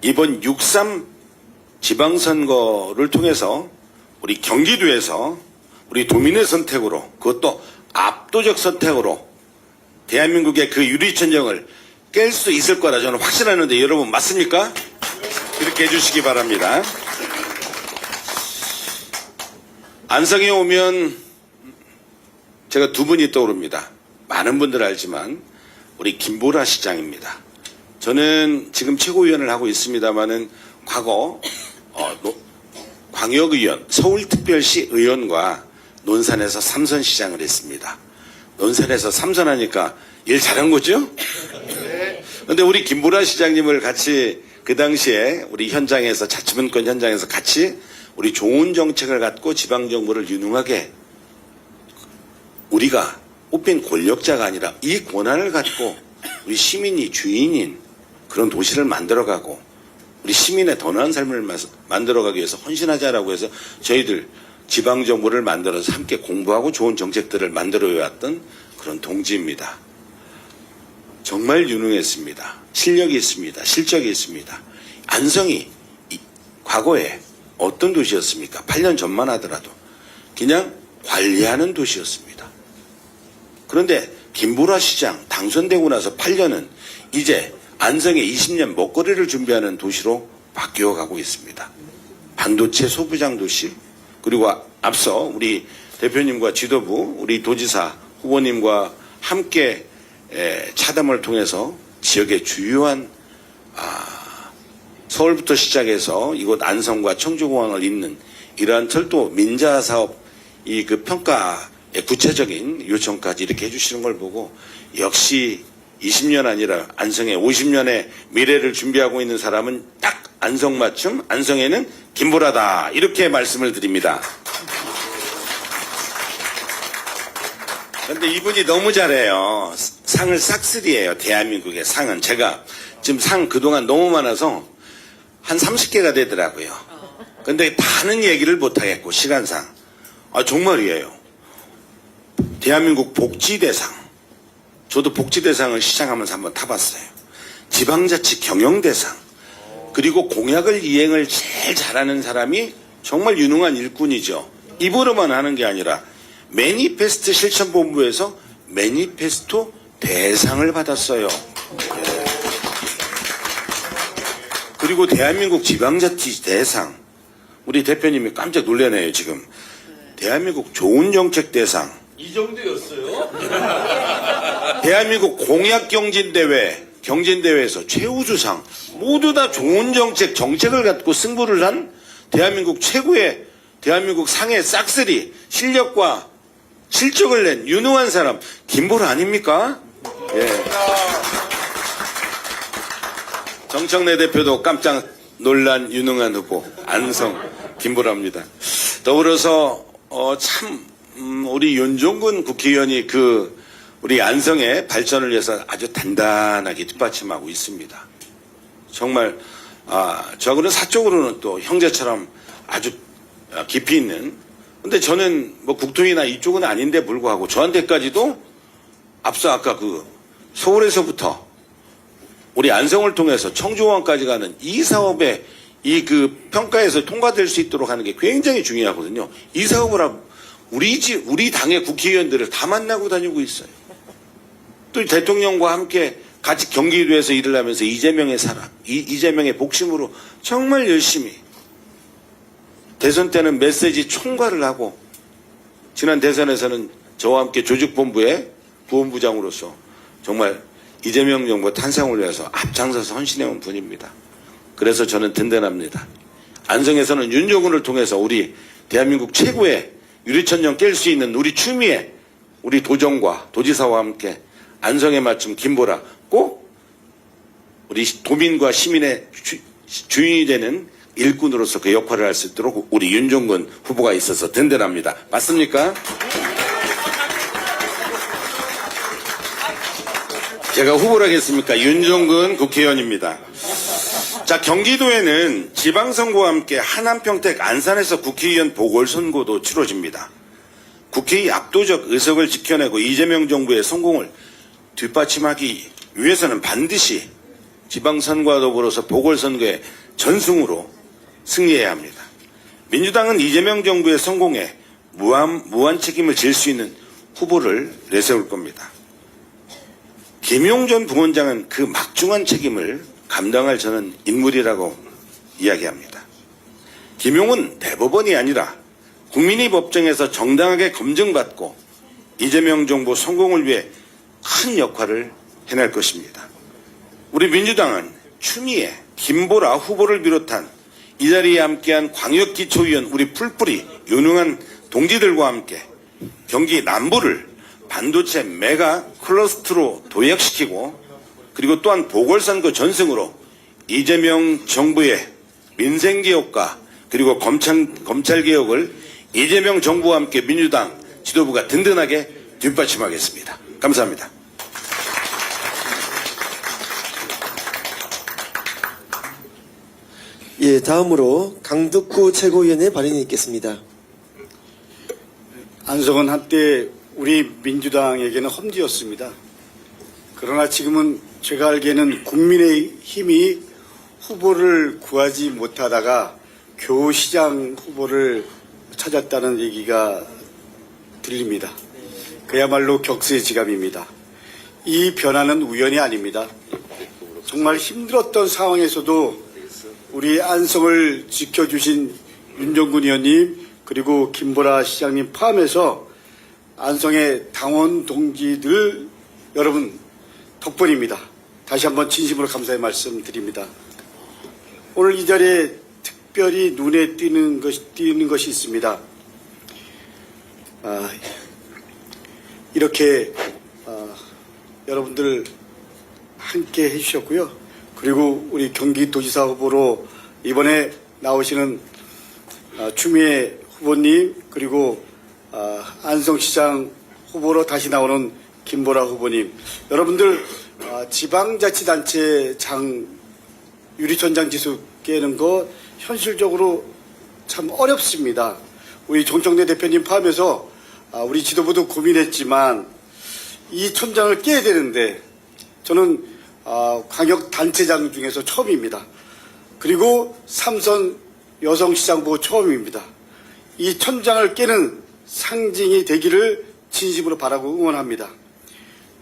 이번 6.3 지방선거를 통해서 우리 경기도에서 우리 도민의 선택으로 그것도 압도적 선택으로 대한민국의 그 유리천정을 깰 수 있을 거라 저는 확신하는데 여러분 맞습니까? 그렇게 해주시기 바랍니다. 안성에 오면 제가 두 분이 떠오릅니다. 많은 분들 알지만 우리 김보라 시장입니다. 저는 지금 최고위원을 하고 있습니다마는 과거 광역의원, 서울특별시 의원과 논산에서 3선 시장을 했습니다. 논산에서 3선하니까 일 잘한 거죠? 그런데 우리 김보라 시장님을 같이 그 당시에 우리 현장에서 자치분권 현장에서 같이 우리 좋은 정책을 갖고 지방정부를 유능하게 우리가 뽑힌 권력자가 아니라 이 권한을 갖고 우리 시민이 주인인 그런 도시를 만들어가고 우리 시민의 더 나은 삶을 만들어가기 위해서 헌신하자라고 해서 저희들 지방정부를 만들어서 함께 공부하고 좋은 정책들을 만들어왔던 그런 동지입니다. 정말 유능했습니다. 실력이 있습니다. 실적이 있습니다. 안성이 과거에 어떤 도시였습니까? 8년 전만 하더라도 그냥 관리하는 도시였습니다. 그런데 김보라 시장 당선되고 나서 8년은 이제 안성의 20년 먹거리를 준비하는 도시로 바뀌어가고 있습니다. 반도체 소부장 도시 그리고 앞서 우리 대표님과 지도부 우리 도지사 후보님과 함께 차담을 통해서 지역의 주요한 서울부터 시작해서 이곳 안성과 청주공항을 잇는 이러한 철도 민자 사업 이 그 평가의 구체적인 요청까지 이렇게 해주시는 걸 보고 역시 20년 아니라 안성의 50년의 미래를 준비하고 있는 사람은 딱 안성맞춤 안성에는 김보라다 이렇게 말씀을 드립니다. 그런데 이분이 너무 잘해요. 상을 싹쓸이에요. 대한민국의 상은. 제가 지금 상 그동안 너무 많아서 한 30개가 되더라고요. 근데 다는 얘기를 못하겠고 시간상. 정말이에요. 대한민국 복지대상, 저도 복지대상을 시장하면서 한번 타봤어요. 지방자치 경영대상, 그리고 공약을 이행을 제일 잘하는 사람이 정말 유능한 일꾼이죠. 입으로만 하는 게 아니라 매니페스트 실천본부에서 매니페스토 대상을 받았어요. 예. 그리고 대한민국 지방자치 대상, 우리 대표님이 깜짝 놀라네요 지금. 대한민국 좋은 정책 대상, 이 정도였어요? 대한민국 공약 경진대회에서 최우수상, 모두 다 좋은 정책을 갖고 승부를 한 대한민국 최고의, 대한민국 상의 싹쓸이, 실력과 실적을 낸 유능한 사람, 김보라 아닙니까? 예. 정청래 대표도 깜짝 놀란 유능한 후보, 안성 김보라입니다. 더불어서, 우리 윤종근 국회의원이 우리 안성의 발전을 위해서 아주 단단하게 뒷받침하고 있습니다. 정말, 저하고는 사적으로는 또 형제처럼 아주 깊이 있는, 근데 저는 뭐 국토위나 이쪽은 아닌데 불구하고 저한테까지도 앞서 아까 서울에서부터 우리 안성을 통해서 청주공항까지 가는 이 사업의 평가에서 통과될 수 있도록 하는 게 굉장히 중요하거든요. 이 사업을 우리 당의 국회의원들을 다 만나고 다니고 있어요. 또 대통령과 함께 같이 경기도에서 일을 하면서 이재명의 복심으로 정말 열심히 대선 때는 메시지 총괄을 하고 지난 대선에서는 저와 함께 조직본부의 부본부장으로서 정말 이재명 정부 탄생을 위해서 앞장서서 헌신해온 분입니다. 그래서 저는 든든합니다. 안성에서는 윤종근을 통해서 우리 대한민국 최고의 유리천정 깰 수 있는 우리 추미애, 우리 도정과 도지사와 함께 안성에 맞춤 김보라, 꼭 우리 도민과 시민의 주인이 되는 일꾼으로서 그 역할을 할 수 있도록 우리 윤종근 후보가 있어서 든든합니다. 맞습니까? 제가 후보를 하겠습니까? 윤종근 국회의원입니다. 자, 경기도에는 지방선거와 함께 하남평택 안산에서 국회의원 보궐선거도 치러집니다. 국회의 압도적 의석을 지켜내고 이재명 정부의 성공을 뒷받침하기 위해서는 반드시 지방선거와 더불어서 보궐선거의 전승으로 승리해야 합니다. 민주당은 이재명 정부의 성공에 무한 책임을 질 수 있는 후보를 내세울 겁니다. 김용전 부원장은 그 막중한 책임을 감당할 저는 인물이라고 이야기합니다. 김용은 대법원이 아니라 국민의 법정에서 정당하게 검증받고 이재명 정부 성공을 위해 큰 역할을 해낼 것입니다. 우리 민주당은 추미애, 김보라 후보를 비롯한 이 자리에 함께한 광역기초위원 우리 풀뿌리 유능한 동지들과 함께 경기 남부를 반도체 메가 클러스터로 도약시키고 그리고 또한 보궐선거 전승으로 이재명 정부의 민생개혁과 그리고 검찰개혁을 이재명 정부와 함께 민주당 지도부가 든든하게 뒷받침하겠습니다. 감사합니다. 예, 다음으로 강덕구 최고위원의 발언이 있겠습니다. 안성은 한때 우리 민주당에게는 험지였습니다. 그러나 지금은 제가 알기에는 국민의힘이 후보를 구하지 못하다가 겨우 시장 후보를 찾았다는 얘기가 들립니다. 그야말로 격세지감입니다. 이 변화는 우연이 아닙니다. 정말 힘들었던 상황에서도 우리 안성을 지켜주신 윤종근 의원님 그리고 김보라 시장님 포함해서 안성의 당원 동지들 여러분 덕분입니다. 다시 한번 진심으로 감사의 말씀드립니다. 오늘 이 자리에 특별히 눈에 띄는 것이 있습니다. 이렇게 여러분들 함께 해주셨고요. 그리고 우리 경기도지사 후보로 이번에 나오시는 추미애 후보님 그리고 안성시장 후보로 다시 나오는 김보라 후보님 여러분들 지방자치단체 유리천장 지수 깨는 거 현실적으로 참 어렵습니다. 우리 정청래 대표님 포함해서 우리 지도부도 고민했지만 이 천장을 깨야 되는데 저는 광역단체장 중에서 처음입니다. 그리고 삼선 여성시장부 처음입니다. 이 천장을 깨는 상징이 되기를 진심으로 바라고 응원합니다.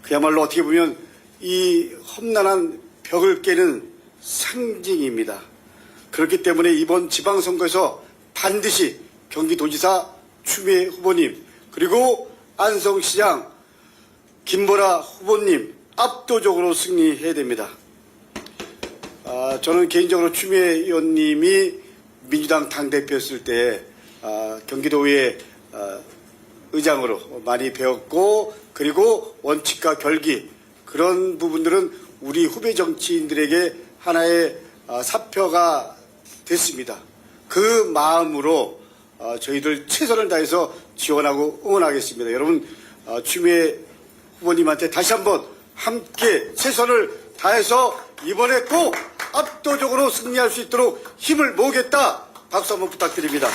그야말로 어떻게 보면 이 험난한 벽을 깨는 상징입니다. 그렇기 때문에 이번 지방선거에서 반드시 경기도지사 추미애 후보님 그리고 안성시장 김보라 후보님 압도적으로 승리해야 됩니다. 저는 개인적으로 추미애 의원님이 민주당 당대표였을 때 경기도의 의장으로 많이 배웠고 그리고 원칙과 결기 그런 부분들은 우리 후배 정치인들에게 하나의 사표가 됐습니다. 그 마음으로 저희들 최선을 다해서 지원하고 응원하겠습니다. 여러분 추미애 후보님한테 다시 한번 함께 최선을 다해서 이번에 꼭 압도적으로 승리할 수 있도록 힘을 모으겠다. 박수 한번 부탁드립니다.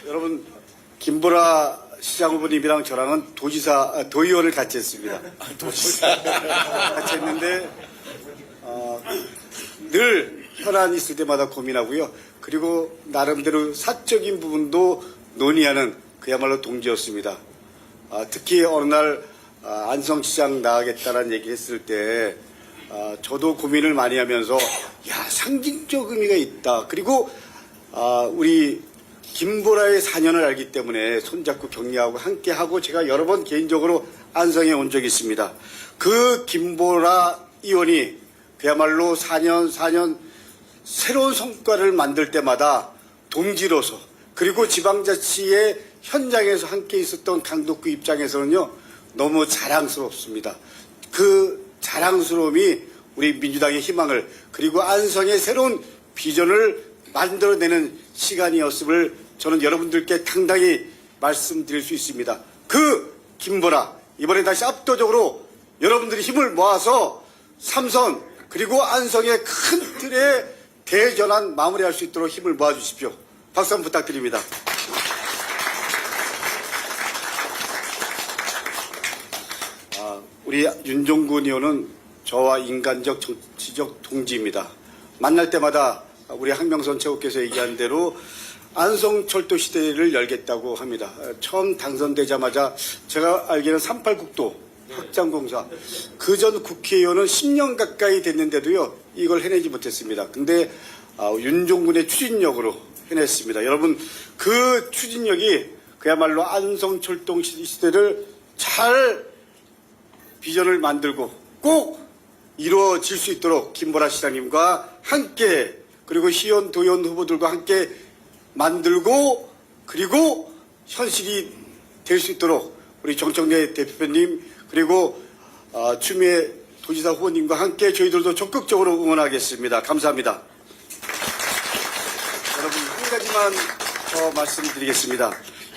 여러분 김보라 시장 후보님이랑 저랑은 도의원을 같이 했습니다. 같이 했는데 늘 현안 있을 때마다 고민하고요. 그리고 나름대로 사적인 부분도 논의하는 그야말로 동지였습니다. 특히 어느 날 안성시장 나가겠다는 얘기 했을 때 저도 고민을 많이 하면서 상징적 의미가 있다. 그리고 우리 김보라의 사년을 알기 때문에 손잡고 격려하고 함께하고 제가 여러 번 개인적으로 안성에 온 적이 있습니다. 그 김보라 의원이 그야말로 4년 새로운 성과를 만들 때마다 동지로서 그리고 지방자치의 현장에서 함께 있었던 강덕구 입장에서는요 너무 자랑스럽습니다. 그 자랑스러움이 우리 민주당의 희망을 그리고 안성의 새로운 비전을 만들어내는 시간이었음을 저는 여러분들께 당당히 말씀드릴 수 있습니다. 그 김보라 이번에 다시 압도적으로 여러분들이 힘을 모아서 삼선 그리고 안성의 큰 틀에 대전환 마무리할 수 있도록 힘을 모아주십시오. 박수 한번 부탁드립니다. 우리 윤종군 의원은 저와 인간적 정치적 동지입니다. 만날 때마다 우리 항명선 최고께서 얘기한 대로 안성철도 시대를 열겠다고 합니다. 처음 당선되자마자 제가 알기로는 38국도 확장공사 그 전 국회의원은 10년 가까이 됐는데도요 이걸 해내지 못했습니다. 근데 윤종군의 추진력으로 해냈습니다. 여러분 그 추진력이 그야말로 안성철도 시대를 잘 비전을 만들고 꼭 이루어질 수 있도록 김보라 시장님과 함께 그리고 시의원 도의원 후보들과 함께 만들고 그리고 현실이 될 수 있도록 우리 정청래 대표님 그리고 추미애 도지사 후보님과 함께 저희들도 적극적으로 응원하겠습니다. 감사합니다. 여러분 한 가지만 더 말씀드리겠습니다.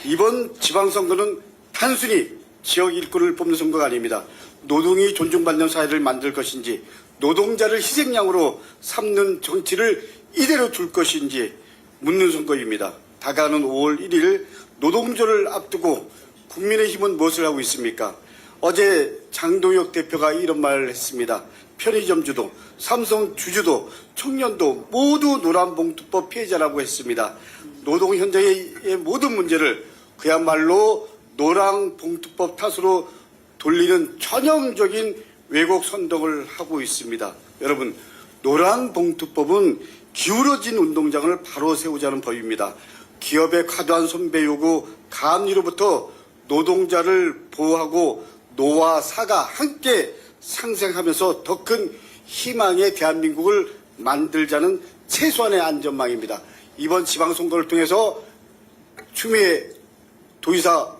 이번 지방선거는 단순히 지역 일꾼을 뽑는 선거가 아닙니다. 노동이 존중받는 사회를 만들 것인지 노동자를 희생양으로 삼는 정치를 이대로 둘 것인지 묻는 선거입니다. 다가오는 5월 1일 노동조를 앞두고 국민의힘은 무엇을 하고 있습니까? 어제 장동혁 대표가 이런 말을 했습니다. 편의점 주도, 삼성 주주도, 청년도 모두 노란봉투법 피해자라고 했습니다. 노동 현장의 모든 문제를 그야말로 노란봉투법 탓으로 돌리는 전형적인 왜곡 선동을 하고 있습니다. 여러분, 노란봉투법은 기울어진 운동장을 바로 세우자는 법입니다. 기업의 과도한 손배 요구, 감리로부터 노동자를 보호하고 노와 사가 함께 상생하면서 더 큰 희망의 대한민국을 만들자는 최소한의 안전망입니다. 이번 지방선거를 통해서 추미애 도지사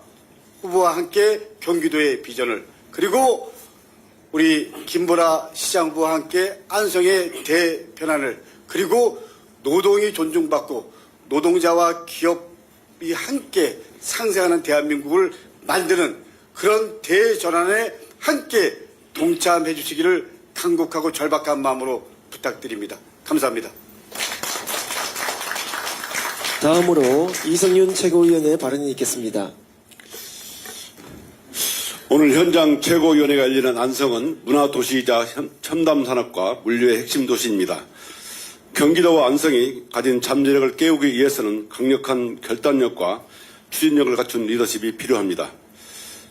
후보와 함께 경기도의 비전을 그리고 우리 김보라 시장 후보와 함께 안성의 대변환을 그리고 노동이 존중받고 노동자와 기업이 함께 상생하는 대한민국을 만드는 그런 대전환에 함께 동참해 주시기를 간곡하고 절박한 마음으로 부탁드립니다. 감사합니다. 다음으로 이성윤 최고위원의 발언이 있겠습니다. 오늘 현장 최고위원회가 열리는 안성은 문화도시이자 첨단산업과 물류의 핵심 도시입니다. 경기도와 안성이 가진 잠재력을 깨우기 위해서는 강력한 결단력과 추진력을 갖춘 리더십이 필요합니다.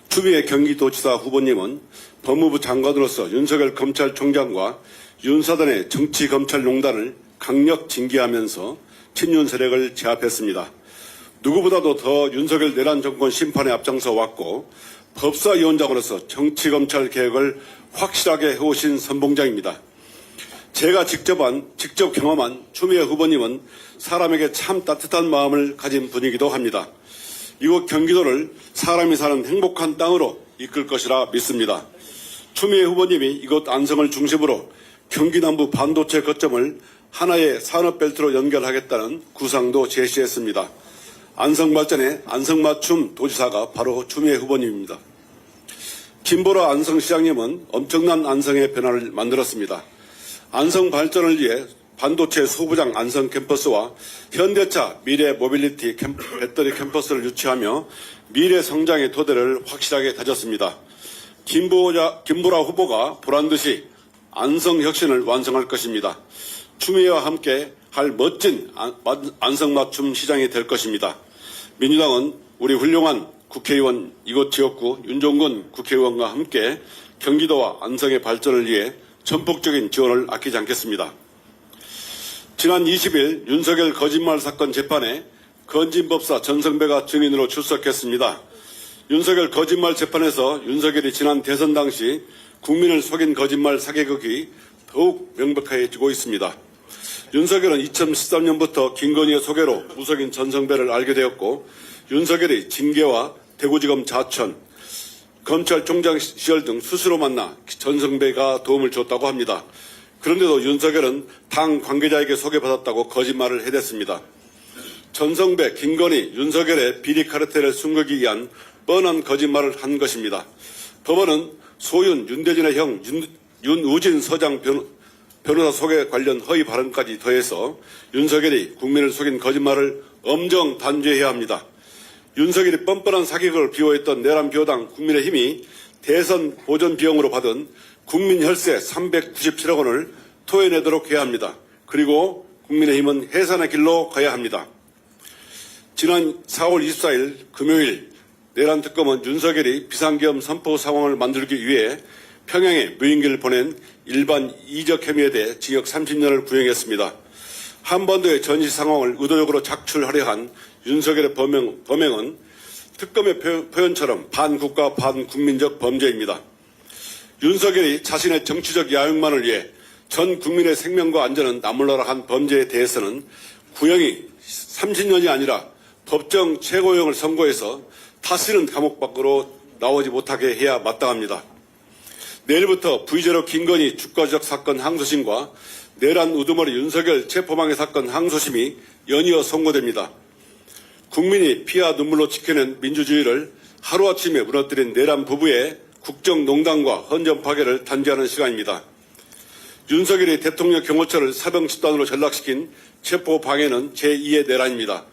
추미애 경기도지사 후보님은 법무부 장관으로서 윤석열 검찰총장과 윤사단의 정치검찰농단을 강력 징계하면서 친윤 세력을 제압했습니다. 누구보다도 더 윤석열 내란 정권 심판에 앞장서 왔고 법사위원장으로서 정치검찰 개혁을 확실하게 해오신 선봉장입니다. 제가 직접 경험한 추미애 후보님은 사람에게 참 따뜻한 마음을 가진 분이기도 합니다. 이곳 경기도를 사람이 사는 행복한 땅으로 이끌 것이라 믿습니다. 추미애 후보님이 이곳 안성을 중심으로 경기 남부 반도체 거점을 하나의 산업벨트로 연결하겠다는 구상도 제시했습니다. 안성발전의 안성맞춤 도지사가 바로 추미애 후보님입니다. 김보라 안성시장님은 엄청난 안성의 변화를 만들었습니다. 안성 발전을 위해 반도체 소부장 안성 캠퍼스와 현대차 미래 모빌리티 배터리 캠퍼스를 유치하며 미래 성장의 토대를 확실하게 다졌습니다. 김보라 후보가 보란듯이 안성 혁신을 완성할 것입니다. 추미애와 함께 할 멋진 안성맞춤 시장이 될 것입니다. 민주당은 우리 훌륭한 국회의원 이곳 지역구 윤종근 국회의원과 함께 경기도와 안성의 발전을 위해 전폭적인 지원을 아끼지 않겠습니다. 지난 20일 윤석열 거짓말 사건 재판에 건진법사 전성배가 증인으로 출석했습니다. 윤석열 거짓말 재판에서 윤석열이 지난 대선 당시 국민을 속인 거짓말 사개극이 더욱 명백해지고 있습니다. 윤석열은 2013년부터 김건희의 소개로 무속인 전성배를 알게 되었고 윤석열이 징계와 대구지검 자천, 검찰총장 시절 등 수시로 만나 전성배가 도움을 줬다고 합니다. 그런데도 윤석열은 당 관계자에게 소개받았다고 거짓말을 해댔습니다. 전성배, 김건희, 윤석열의 비리 카르텔을 숨기기 위한 뻔한 거짓말을 한 것입니다. 법원은 소윤, 윤대진의 형 윤우진 서장 변호사 소개 관련 허위 발언까지 더해서 윤석열이 국민을 속인 거짓말을 엄정 단죄해야 합니다. 윤석열이 뻔뻔한 사기극을 비호했던 내란비호당 국민의힘이 대선 보전 비용으로 받은 국민 혈세 397억 원을 토해내도록 해야 합니다. 그리고 국민의힘은 해산의 길로 가야 합니다. 지난 4월 24일 금요일 내란특검은 윤석열이 비상계엄 선포 상황을 만들기 위해 평양에 무인기를 보낸 일반 이적 혐의에 대해 징역 30년을 구형했습니다. 한반도의 전시 상황을 의도적으로 작출하려 한 윤석열의 범행은 특검의 표현처럼 반국가 반국민적 범죄입니다. 윤석열이 자신의 정치적 야욕만을 위해 전 국민의 생명과 안전은 나몰라라 한 범죄에 대해서는 구형이 30년이 아니라 법정 최고형을 선고해서 다시는 감옥 밖으로 나오지 못하게 해야 마땅합니다. 내일부터 V제로 김건희 주가조작 사건 항소심과 내란 우두머리 윤석열 체포방해 사건 항소심이 연이어 선고됩니다. 국민이 피와 눈물로 지켜낸 민주주의를 하루아침에 무너뜨린 내란 부부의 국정농단과 헌정 파괴를 단죄하는 시간입니다. 윤석열이 대통령 경호처를 사병 집단으로 전락시킨 체포방해는 제2의 내란입니다.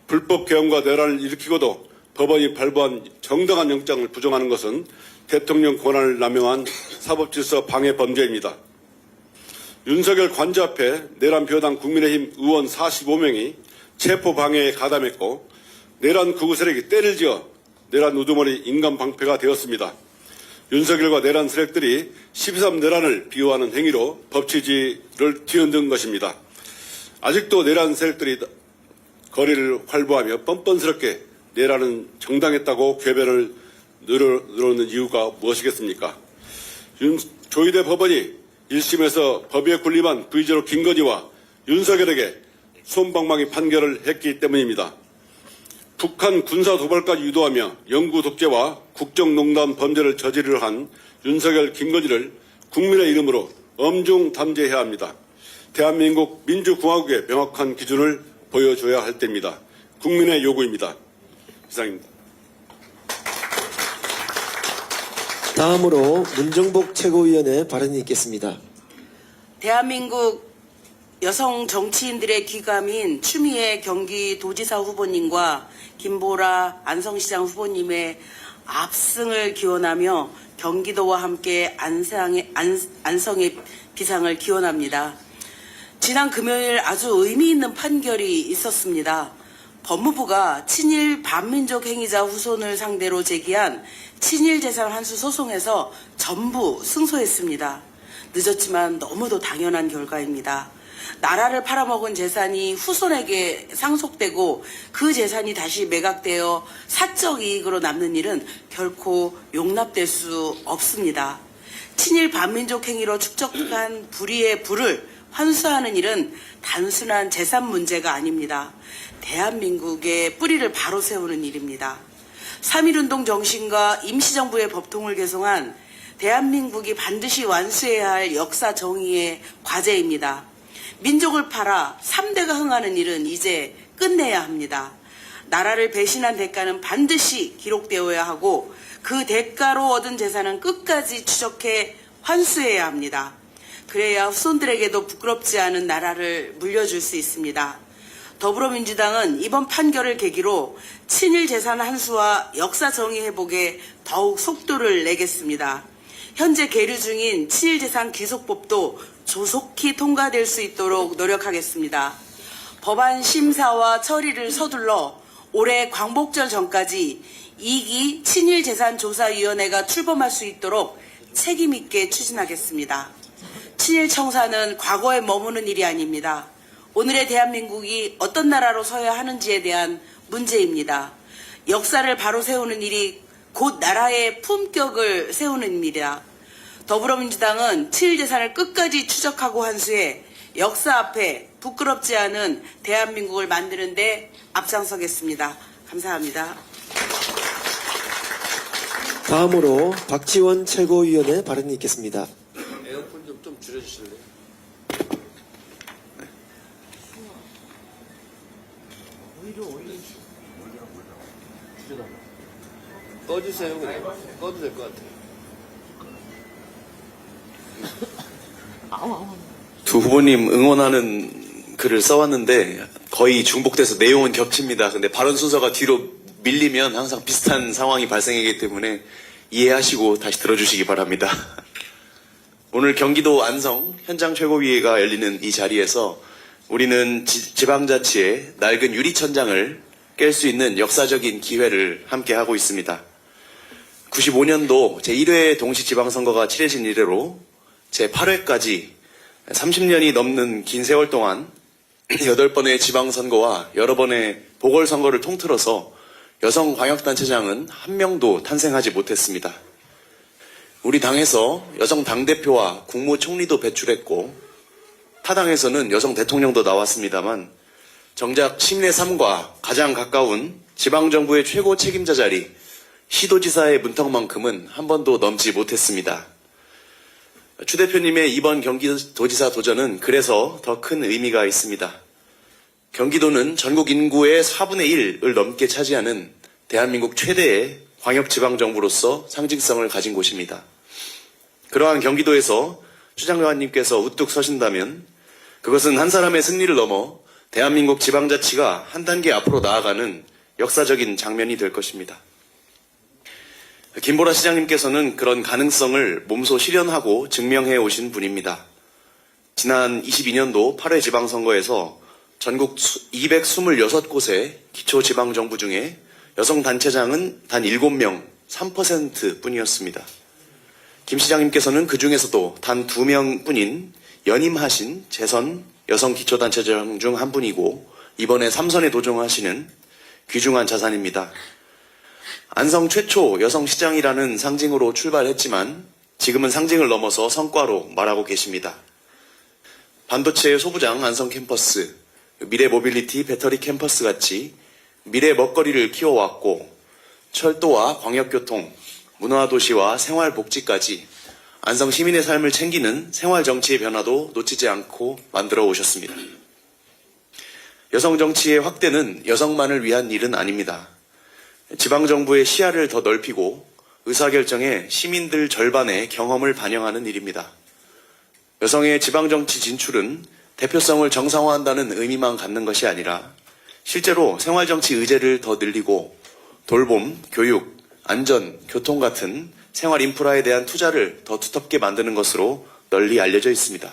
불법 계엄과 내란을 일으키고도 법원이 발부한 정당한 영장을 부정하는 것은 대통령 권한을 남용한 사법질서 방해 범죄입니다. 윤석열 관저 앞에 내란비호당 국민의힘 의원 45명이 체포방해에 가담했고 내란 극우 세력이 때를 지어 내란 우두머리 인간 방패가 되었습니다. 윤석열과 내란 세력들이 12.3 내란을 비호하는 행위로 법치주의를 뒤흔든 것입니다. 아직도 내란 세력들이 거리를 활보하며 뻔뻔스럽게 내란은 정당했다고 궤변을 늘어놓는 이유가 무엇이겠습니까? 조희대 법원이 1심에서 법에 군림한 V제로 김건희와 윤석열에게 솜방망이 판결을 했기 때문입니다. 북한 군사 도발까지 유도하며 영구 독재와 국정농단 범죄를 저지르려 한 윤석열 김건희를 국민의 이름으로 엄중 단죄해야 합니다. 대한민국 민주공화국의 명확한 기준을 보여줘야 할 때입니다. 국민의 요구입니다. 이상입니다. 다음으로 문정복 최고위원의 발언이 있겠습니다. 대한민국 여성 정치인들의 귀감인 추미애 경기도지사 후보님과 김보라 안성시장 후보님의 압승을 기원하며 경기도와 함께 안성의 비상을 기원합니다. 지난 금요일 아주 의미 있는 판결이 있었습니다. 법무부가 친일 반민족 행위자 후손을 상대로 제기한 친일재산 환수 소송에서 전부 승소했습니다. 늦었지만 너무도 당연한 결과입니다. 나라를 팔아먹은 재산이 후손에게 상속되고 그 재산이 다시 매각되어 사적 이익으로 남는 일은 결코 용납될 수 없습니다. 친일 반민족 행위로 축적한 불의의 부를 환수하는 일은 단순한 재산 문제가 아닙니다. 대한민국의 뿌리를 바로 세우는 일입니다. 3.1운동 정신과 임시정부의 법통을 개송한 대한민국이 반드시 완수해야 할 역사 정의의 과제입니다. 민족을 팔아 3대가 흥하는 일은 이제 끝내야 합니다. 나라를 배신한 대가는 반드시 기록되어야 하고 그 대가로 얻은 재산은 끝까지 추적해 환수해야 합니다. 그래야 후손들에게도 부끄럽지 않은 나라를 물려줄 수 있습니다. 더불어민주당은 이번 판결을 계기로 친일 재산 환수와 역사 정의 회복에 더욱 속도를 내겠습니다. 현재 계류 중인 친일 재산 귀속법도 조속히 통과될 수 있도록 노력하겠습니다. 법안 심사와 처리를 서둘러 올해 광복절 전까지 2기 친일재산조사위원회가 출범할 수 있도록 책임있게 추진하겠습니다. 친일 청사는 과거에 머무는 일이 아닙니다. 오늘의 대한민국이 어떤 나라로 서야 하는지에 대한 문제입니다. 역사를 바로 세우는 일이 곧 나라의 품격을 세우는 일입니다. 더불어민주당은 친일재산을 끝까지 추적하고 환수해 역사 앞에 부끄럽지 않은 대한민국을 만드는 데 앞장서겠습니다. 감사합니다. 다음으로 박지원 최고위원의 발언이 있겠습니다. 에어컨 좀 줄여주실래요? 꺼주세요. 그냥. 꺼도 될 것 같아요. 두 후보님 응원하는 글을 써왔는데 거의 중복돼서 내용은 겹칩니다. 근데 발언 순서가 뒤로 밀리면 항상 비슷한 상황이 발생하기 때문에 이해하시고 다시 들어주시기 바랍니다. 오늘 경기도 안성 현장 최고위회가 열리는 이 자리에서 우리는 지방자치의 낡은 유리천장을 깰 수 있는 역사적인 기회를 함께 하고 있습니다. 95년도 제1회 동시지방선거가 치러진 이래로 제8회까지 30년이 넘는 긴 세월 동안 8번의 지방선거와 여러 번의 보궐선거를 통틀어서 여성 광역단체장은 한 명도 탄생하지 못했습니다. 우리 당에서 여성 당대표와 국무총리도 배출했고 타당에서는 여성 대통령도 나왔습니다만 정작 시민의 삶과 가장 가까운 지방정부의 최고 책임자 자리 시도지사의 문턱만큼은 한 번도 넘지 못했습니다. 추 대표님의 이번 경기도지사 도전은 그래서 더 큰 의미가 있습니다. 경기도는 전국 인구의 4분의 1을 넘게 차지하는 대한민국 최대의 광역지방정부로서 상징성을 가진 곳입니다. 그러한 경기도에서 추 장관님께서 우뚝 서신다면 그것은 한 사람의 승리를 넘어 대한민국 지방자치가 한 단계 앞으로 나아가는 역사적인 장면이 될 것입니다. 김보라 시장님께서는 그런 가능성을 몸소 실현하고 증명해 오신 분입니다. 지난 22년도 8회 지방선거에서 전국 226곳의 기초지방정부 중에 여성단체장은 단 7명, 3% 뿐이었습니다. 김 시장님께서는 그 중에서도 단 2명 뿐인 연임하신 재선 여성기초단체장 중 한 분이고 이번에 3선에 도전하시는 귀중한 자산입니다. 안성 최초 여성시장이라는 상징으로 출발했지만 지금은 상징을 넘어서 성과로 말하고 계십니다. 반도체 소부장 안성 캠퍼스, 미래 모빌리티 배터리 캠퍼스 같이 미래 먹거리를 키워왔고 철도와 광역교통, 문화도시와 생활복지까지 안성 시민의 삶을 챙기는 생활정치의 변화도 놓치지 않고 만들어 오셨습니다. 여성정치의 확대는 여성만을 위한 일은 아닙니다. 지방정부의 시야를 더 넓히고 의사결정에 시민들 절반의 경험을 반영하는 일입니다. 여성의 지방정치 진출은 대표성을 정상화한다는 의미만 갖는 것이 아니라 실제로 생활정치 의제를 더 늘리고 돌봄, 교육, 안전, 교통 같은 생활 인프라에 대한 투자를 더 두텁게 만드는 것으로 널리 알려져 있습니다.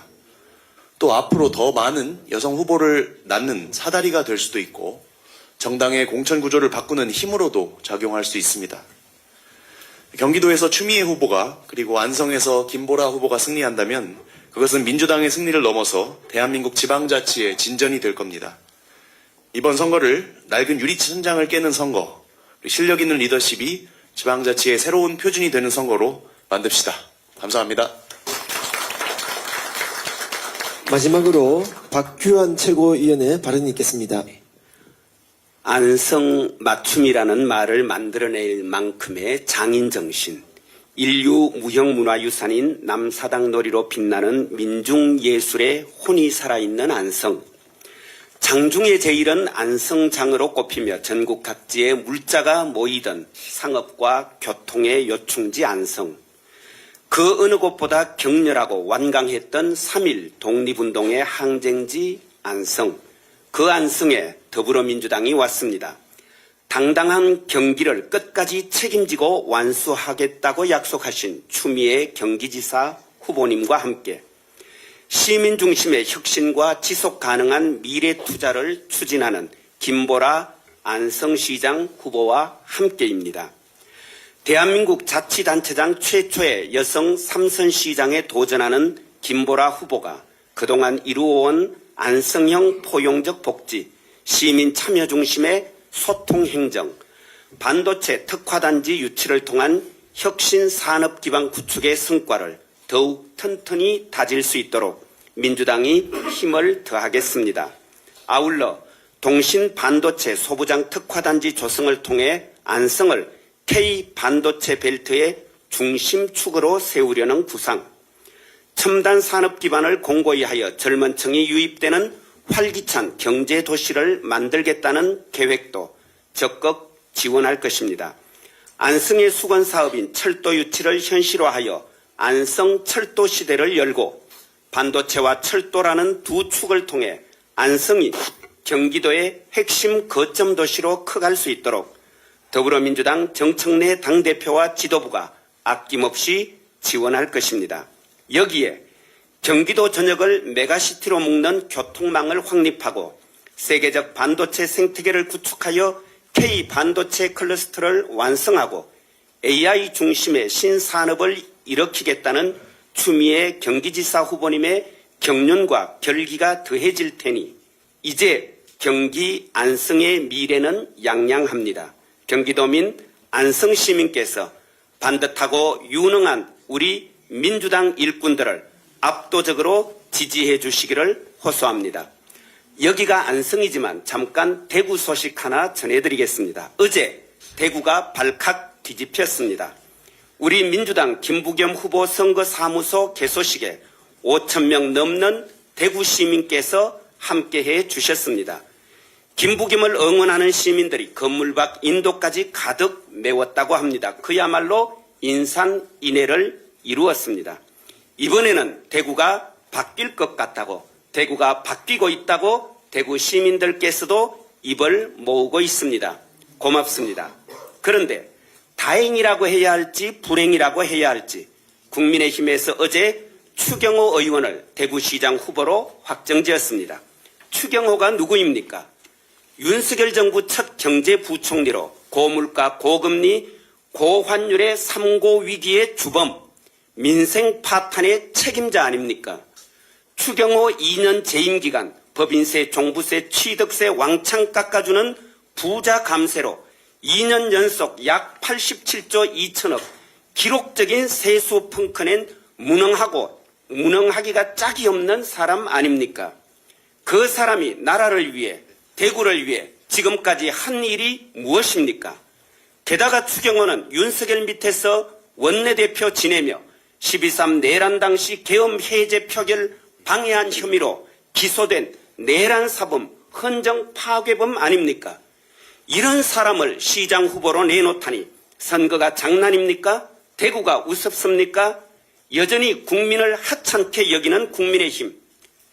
또 앞으로 더 많은 여성 후보를 낳는 사다리가 될 수도 있고 정당의 공천 구조를 바꾸는 힘으로도 작용할 수 있습니다. 경기도에서 추미애 후보가 그리고 안성에서 김보라 후보가 승리한다면 그것은 민주당의 승리를 넘어서 대한민국 지방자치의 진전이 될 겁니다. 이번 선거를 낡은 유리천장을 깨는 선거, 실력 있는 리더십이 지방자치의 새로운 표준이 되는 선거로 만듭시다. 감사합니다. 마지막으로 박규환 최고위원의 발언이 있겠습니다. 안성 맞춤이라는 말을 만들어낼 만큼의 장인정신, 인류 무형문화유산인 남사당놀이로 빛나는 민중예술의 혼이 살아있는 안성, 장중의 제일은 안성장으로 꼽히며 전국 각지에 물자가 모이던 상업과 교통의 요충지 안성, 그 어느 곳보다 격렬하고 완강했던 3.1 독립운동의 항쟁지 안성, 그 안성에 더불어민주당이 왔습니다. 당당한 경기를 끝까지 책임지고 완수하겠다고 약속하신 추미애 경기지사 후보님과 함께 시민 중심의 혁신과 지속 가능한 미래 투자를 추진하는 김보라 안성시장 후보와 함께입니다. 대한민국 자치단체장 최초의 여성 3선 시장에 도전하는 김보라 후보가 그동안 이루어온 안성형 포용적 복지, 시민 참여 중심의 소통 행정, 반도체 특화단지 유치를 통한 혁신 산업 기반 구축의 성과를 더욱 튼튼히 다질 수 있도록 민주당이 힘을 더하겠습니다. 아울러 동신 반도체 소부장 특화단지 조성을 통해 안성을 K 반도체 벨트의 중심축으로 세우려는 구상, 첨단 산업 기반을 공고히 하여 젊은 층이 유입되는 활기찬 경제 도시를 만들겠다는 계획도 적극 지원할 것입니다. 안성의 수건 사업인 철도 유치를 현실화하여 안성 철도 시대를 열고 반도체와 철도라는 두 축을 통해 안성이 경기도의 핵심 거점 도시로 커갈 수 있도록 더불어민주당 정청래 당대표와 지도부가 아낌없이 지원할 것입니다. 여기에 경기도 전역을 메가시티로 묶는 교통망을 확립하고 세계적 반도체 생태계를 구축하여 K 반도체 클러스터를 완성하고 AI 중심의 신산업을 일으키겠다는 추미애 경기지사 후보님의 경륜과 결기가 더해질 테니 이제 경기 안성의 미래는 양양합니다. 경기도민 안성 시민께서 반듯하고 유능한 우리 민주당 일꾼들을 압도적으로 지지해 주시기를 호소합니다. 여기가 안성이지만 잠깐 대구 소식 하나 전해드리겠습니다. 어제 대구가 발칵 뒤집혔습니다. 우리 민주당 김부겸 후보 선거사무소 개소식에 5,000명 넘는 대구 시민께서 함께해 주셨습니다. 김부겸을 응원하는 시민들이 건물 밖 인도까지 가득 메웠다고 합니다. 그야말로 인산인해를 이루었습니다. 이번에는 대구가 바뀔 것 같다고, 대구가 바뀌고 있다고 대구 시민들께서도 입을 모으고 있습니다. 고맙습니다. 그런데 다행이라고 해야 할지 불행이라고 해야 할지 국민의힘에서 어제 추경호 의원을 대구시장 후보로 확정지었습니다. 추경호가 누구입니까? 윤석열 정부 첫 경제부총리로 고물가, 고금리, 고환율의 3고 위기의 주범, 민생 파탄의 책임자 아닙니까? 추경호 2년 재임 기간 법인세, 종부세, 취득세 왕창 깎아주는 부자 감세로 2년 연속 약 87조 2천억 기록적인 세수 펑크낸 무능하기가 짝이 없는 사람 아닙니까? 그 사람이 나라를 위해, 대구를 위해 지금까지 한 일이 무엇입니까? 게다가 추경호는 윤석열 밑에서 원내대표 지내며 12.3 내란 당시 계엄 해제 표결 방해한 혐의로 기소된 내란 사범, 헌정 파괴범 아닙니까? 이런 사람을 시장 후보로 내놓다니 선거가 장난입니까? 대구가 우습습니까? 여전히 국민을 하찮게 여기는 국민의힘,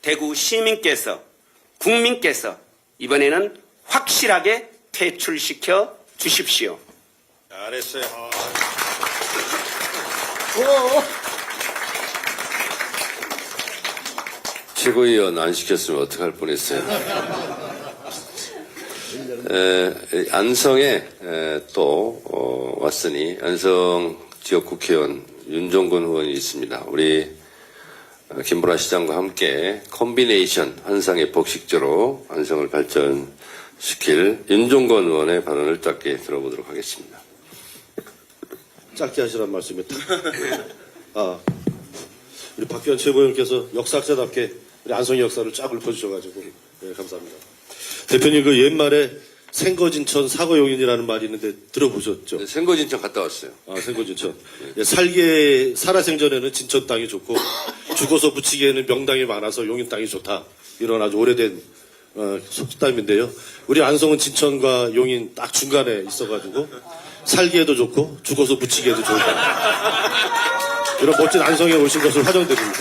대구 시민께서, 국민께서 이번에는 확실하게 퇴출시켜 주십시오. 잘했어요. 최고위원 안 시켰으면 어떡할 뻔했어요. 안성에 또 왔으니 안성 지역 국회의원 윤종근 의원이 있습니다. 우리 김보라 시장과 함께 콤비네이션 환상의 복식조로 안성을 발전시킬 윤종근 의원의 발언을 짧게 들어보도록 하겠습니다. 짧게 하시란 말씀입니다. 우리 박기원 최고위원께서 역사학자답게 우리 안성의 역사를 쫙 읊어주셔가지고 감사합니다. 대표님 그 옛말에 생거진천 사거용인이라는 말이 있는데 들어보셨죠? 네, 생거진천 갔다 왔어요. 생거진천. 살아생전에는 진천 땅이 좋고 죽어서 붙이기에는 명당이 많아서 용인 땅이 좋다. 이런 아주 오래된 속담인데요. 우리 안성은 진천과 용인 딱 중간에 있어가지고 살기에도 좋고 죽어서 붙이기에도 좋은 땅. 이런 멋진 안성에 오신 것을 환영드립니다.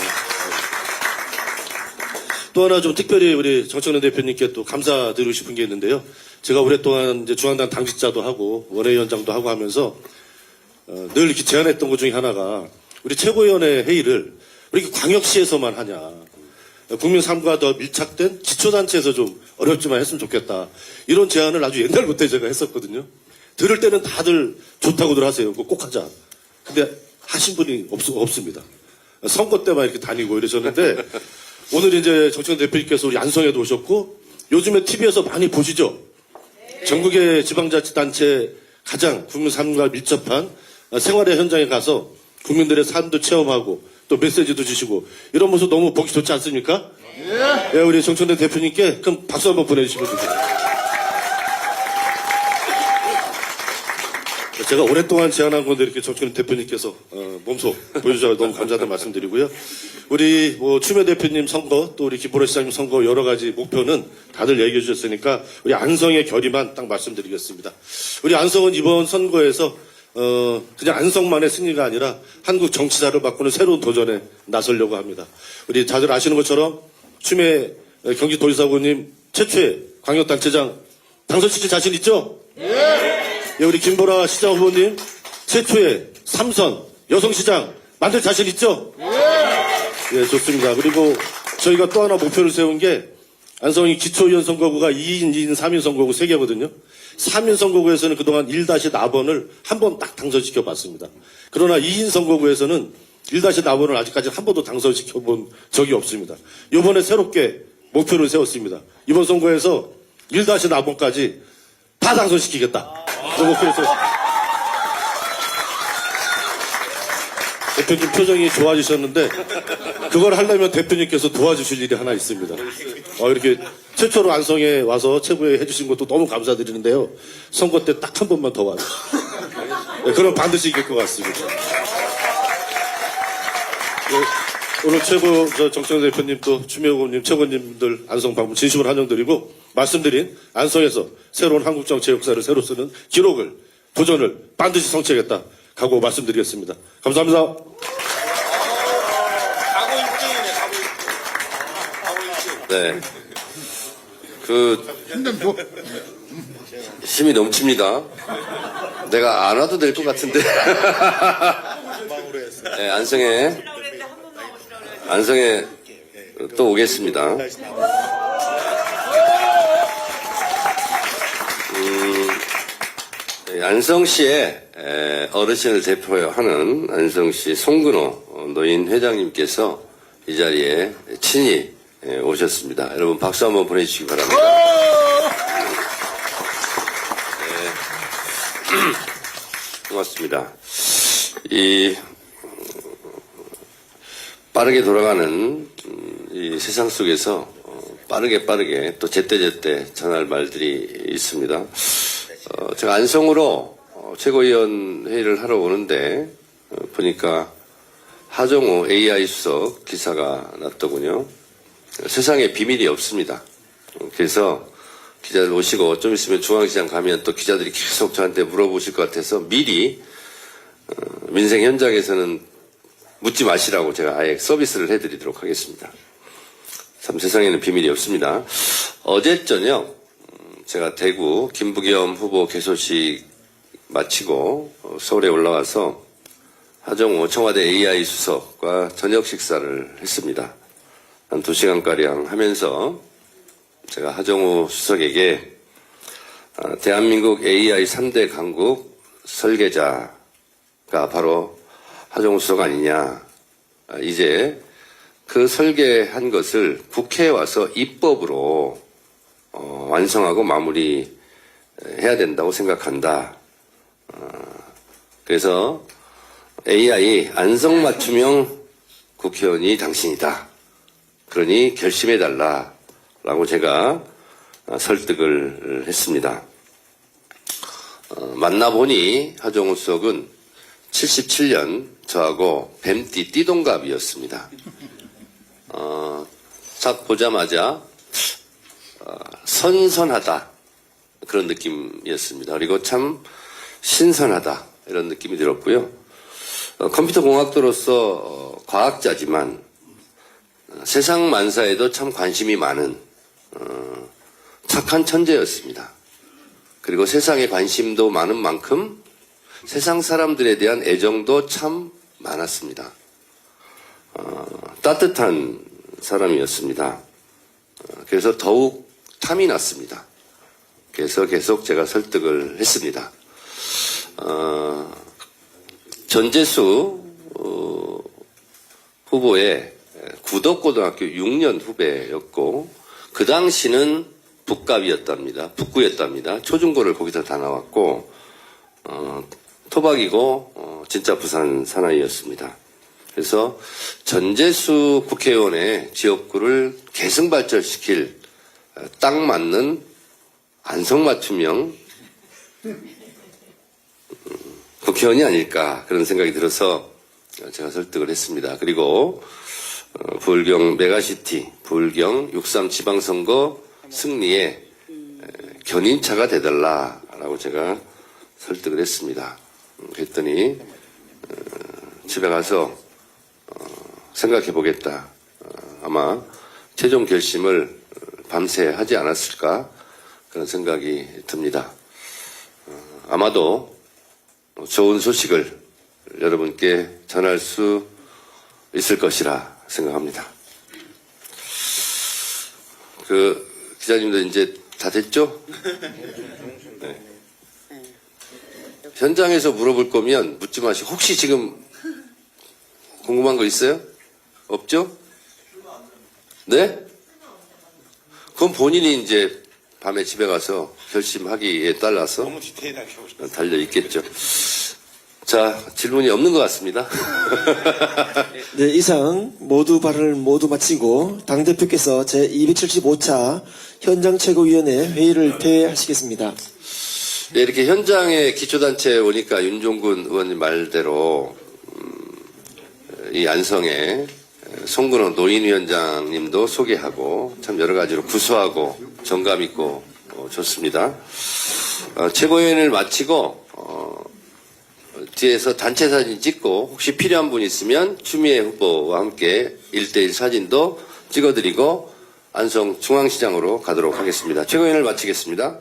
또 하나 좀 특별히 우리 정청래 대표님께 또 감사드리고 싶은 게 있는데요. 제가 오랫동안 이제 중앙당 당직자도 하고 원외위원장도 하고 하면서 늘 이렇게 제안했던 것 중에 하나가 우리 최고위원회 회의를 왜 이렇게 광역시에서만 하냐. 국민 삶과 더 밀착된 기초단체에서 좀 어렵지만 했으면 좋겠다. 이런 제안을 아주 옛날부터 제가 했었거든요. 들을 때는 다들 좋다고들 하세요. 그거 꼭 하자. 근데 하신 분이 없습니다. 선거 때만 이렇게 다니고 이러셨는데 오늘 이제 정청래 대표님께서 우리 안성에도 오셨고 요즘에 TV에서 많이 보시죠? 전국의 지방자치단체 가장 국민 삶과 밀접한 생활의 현장에 가서 국민들의 삶도 체험하고 또 메시지도 주시고 이런 모습 너무 보기 좋지 않습니까? 예, 우리 정청래 대표님께 그럼 박수 한번 보내주시면 좋겠습니다. 제가 오랫동안 제안한 건데 이렇게 정청래 대표님께서 몸소 보여주셔서 너무 감사하다는 말씀드리고요. 우리 추미애 대표님 선거 또 우리 김보라 시장님 선거 여러 가지 목표는 다들 얘기해 주셨으니까 우리 안성의 결의만 딱 말씀드리겠습니다. 우리 안성은 이번 선거에서 그냥 안성만의 승리가 아니라 한국 정치사를 바꾸는 새로운 도전에 나서려고 합니다. 우리 다들 아시는 것처럼 추미애 경기도지사 후보님 최초의 광역단체장 당선시킬 자신 있죠? 예, 우리 김보라 시장 후보님 최초의 3선 여성시장 만들 자신 있죠? 예, 좋습니다. 그리고 저희가 또 하나 목표를 세운 게 안성이 기초의원 선거구가 2인, 2인, 3인 선거구 3개거든요. 3인 선거구에서는 그동안 1-4번을 한 번 딱 당선시켜 봤습니다. 그러나 2인 선거구에서는 1-4번을 아직까지 한 번도 당선시켜 본 적이 없습니다. 이번에 새롭게 목표를 세웠습니다. 이번 선거에서 1-4번까지 다 당선시키겠다. 그 목표를 세웠습니다. 대표님 표정이 좋아지셨는데 그걸 하려면 대표님께서 도와주실 일이 하나 있습니다. 이렇게 최초로 안성에 와서 최고에 해주신 것도 너무 감사드리는데요. 선거 때 딱 한 번만 더 와요. 네, 그럼 반드시 이길 것 같습니다. 네, 오늘 정청래 대표님 또 추미애 후보님 최고님들 안성 방문 진심으로 환영드리고 말씀드린 안성에서 새로운 한국 정치 역사를 새로 쓰는 기록을 도전을 반드시 성취하겠다. 각오 말씀드리겠습니다. 감사합니다. 네. 힘이 넘칩니다. 내가 안 와도 될 것 같은데. 네, 안성에 또 오겠습니다. 안성시의 어르신을 대표하는 안성시 송근호 노인 회장님께서 이 자리에 친히 오셨습니다. 여러분 박수 한번 보내주시기 바랍니다. 고맙습니다. 이 빠르게 돌아가는 이 세상 속에서 빠르게 또 제때제때 전할 말들이 있습니다. 제가 안성으로 최고위원 회의를 하러 오는데 보니까 하정우 AI 수석 기사가 났더군요. 세상에 비밀이 없습니다. 그래서 기자들 오시고 좀 있으면 중앙시장 가면 또 기자들이 계속 저한테 물어보실 것 같아서 미리 민생 현장에서는 묻지 마시라고 제가 아예 서비스를 해드리도록 하겠습니다. 참 세상에는 비밀이 없습니다. 어제 저녁 제가 대구 김부겸 후보 개소식 마치고 서울에 올라와서 하정우 청와대 AI 수석과 저녁 식사를 했습니다. 한 2시간가량 하면서 제가 하정우 수석에게 대한민국 AI 3대 강국 설계자가 바로 하정우 수석 아니냐. 이제 그 설계한 것을 국회에 와서 입법으로 완성하고 마무리해야 된다고 생각한다. 그래서 AI 안성맞춤형 국회의원이 당신이다. 그러니 결심해달라라고 제가 설득을 했습니다. 만나보니 하정우 수석은 77년 저하고 뱀띠 띠동갑이었습니다. 딱 보자마자 선선하다 그런 느낌이었습니다. 그리고 참 신선하다 이런 느낌이 들었고요. 컴퓨터 공학도로서 과학자지만 세상 만사에도 참 관심이 많은 착한 천재였습니다. 그리고 세상에 관심도 많은 만큼 세상 사람들에 대한 애정도 참 많았습니다. 따뜻한 사람이었습니다. 그래서 더욱 탐이 났습니다. 그래서 계속 제가 설득을 했습니다. 전재수 후보의 구덕고등학교 6년 후배였고 그 당시는 북갑이었답니다. 북구였답니다. 초중고를 거기서 다 나왔고 토박이고 진짜 부산 사나이였습니다. 그래서 전재수 국회의원의 지역구를 계승발전시킬 딱 맞는 안성맞춤형 국회의원이 아닐까 그런 생각이 들어서 제가 설득을 했습니다. 그리고 부울경 메가시티, 부울경 6.3 지방선거 승리에 견인차가 되달라라고 제가 설득을 했습니다. 그랬더니 집에 가서 생각해 보겠다. 아마 최종 결심을 밤새 하지 않았을까 그런 생각이 듭니다. 아마도 좋은 소식을 여러분께 전할 수 있을 것이라 생각합니다. 기자님들 이제 다 됐죠? 네. 현장에서 물어볼 거면 묻지 마시고 혹시 지금 궁금한 거 있어요? 없죠? 네? 그건 본인이 이제 밤에 집에 가서 결심하기에 따라서 너무 디테일하게 달려 있겠죠. 자, 질문이 없는 것 같습니다. 네, 이상 모두 발언을 모두 마치고 당대표께서 제275차 현장 최고위원회 회의를 폐하시겠습니다. 네, 이렇게 현장에 기초단체에 오니까 윤종군 의원님 말대로 이 안성에 송근호 노인위원장님도 소개하고 참 여러 가지로 구수하고 정감 있고 좋습니다. 최고위원회를 마치고 뒤에서 단체 사진 찍고 혹시 필요한 분 있으면 추미애 후보와 함께 1:1 사진도 찍어드리고 안성 중앙시장으로 가도록 하겠습니다. 최고위원회를 마치겠습니다.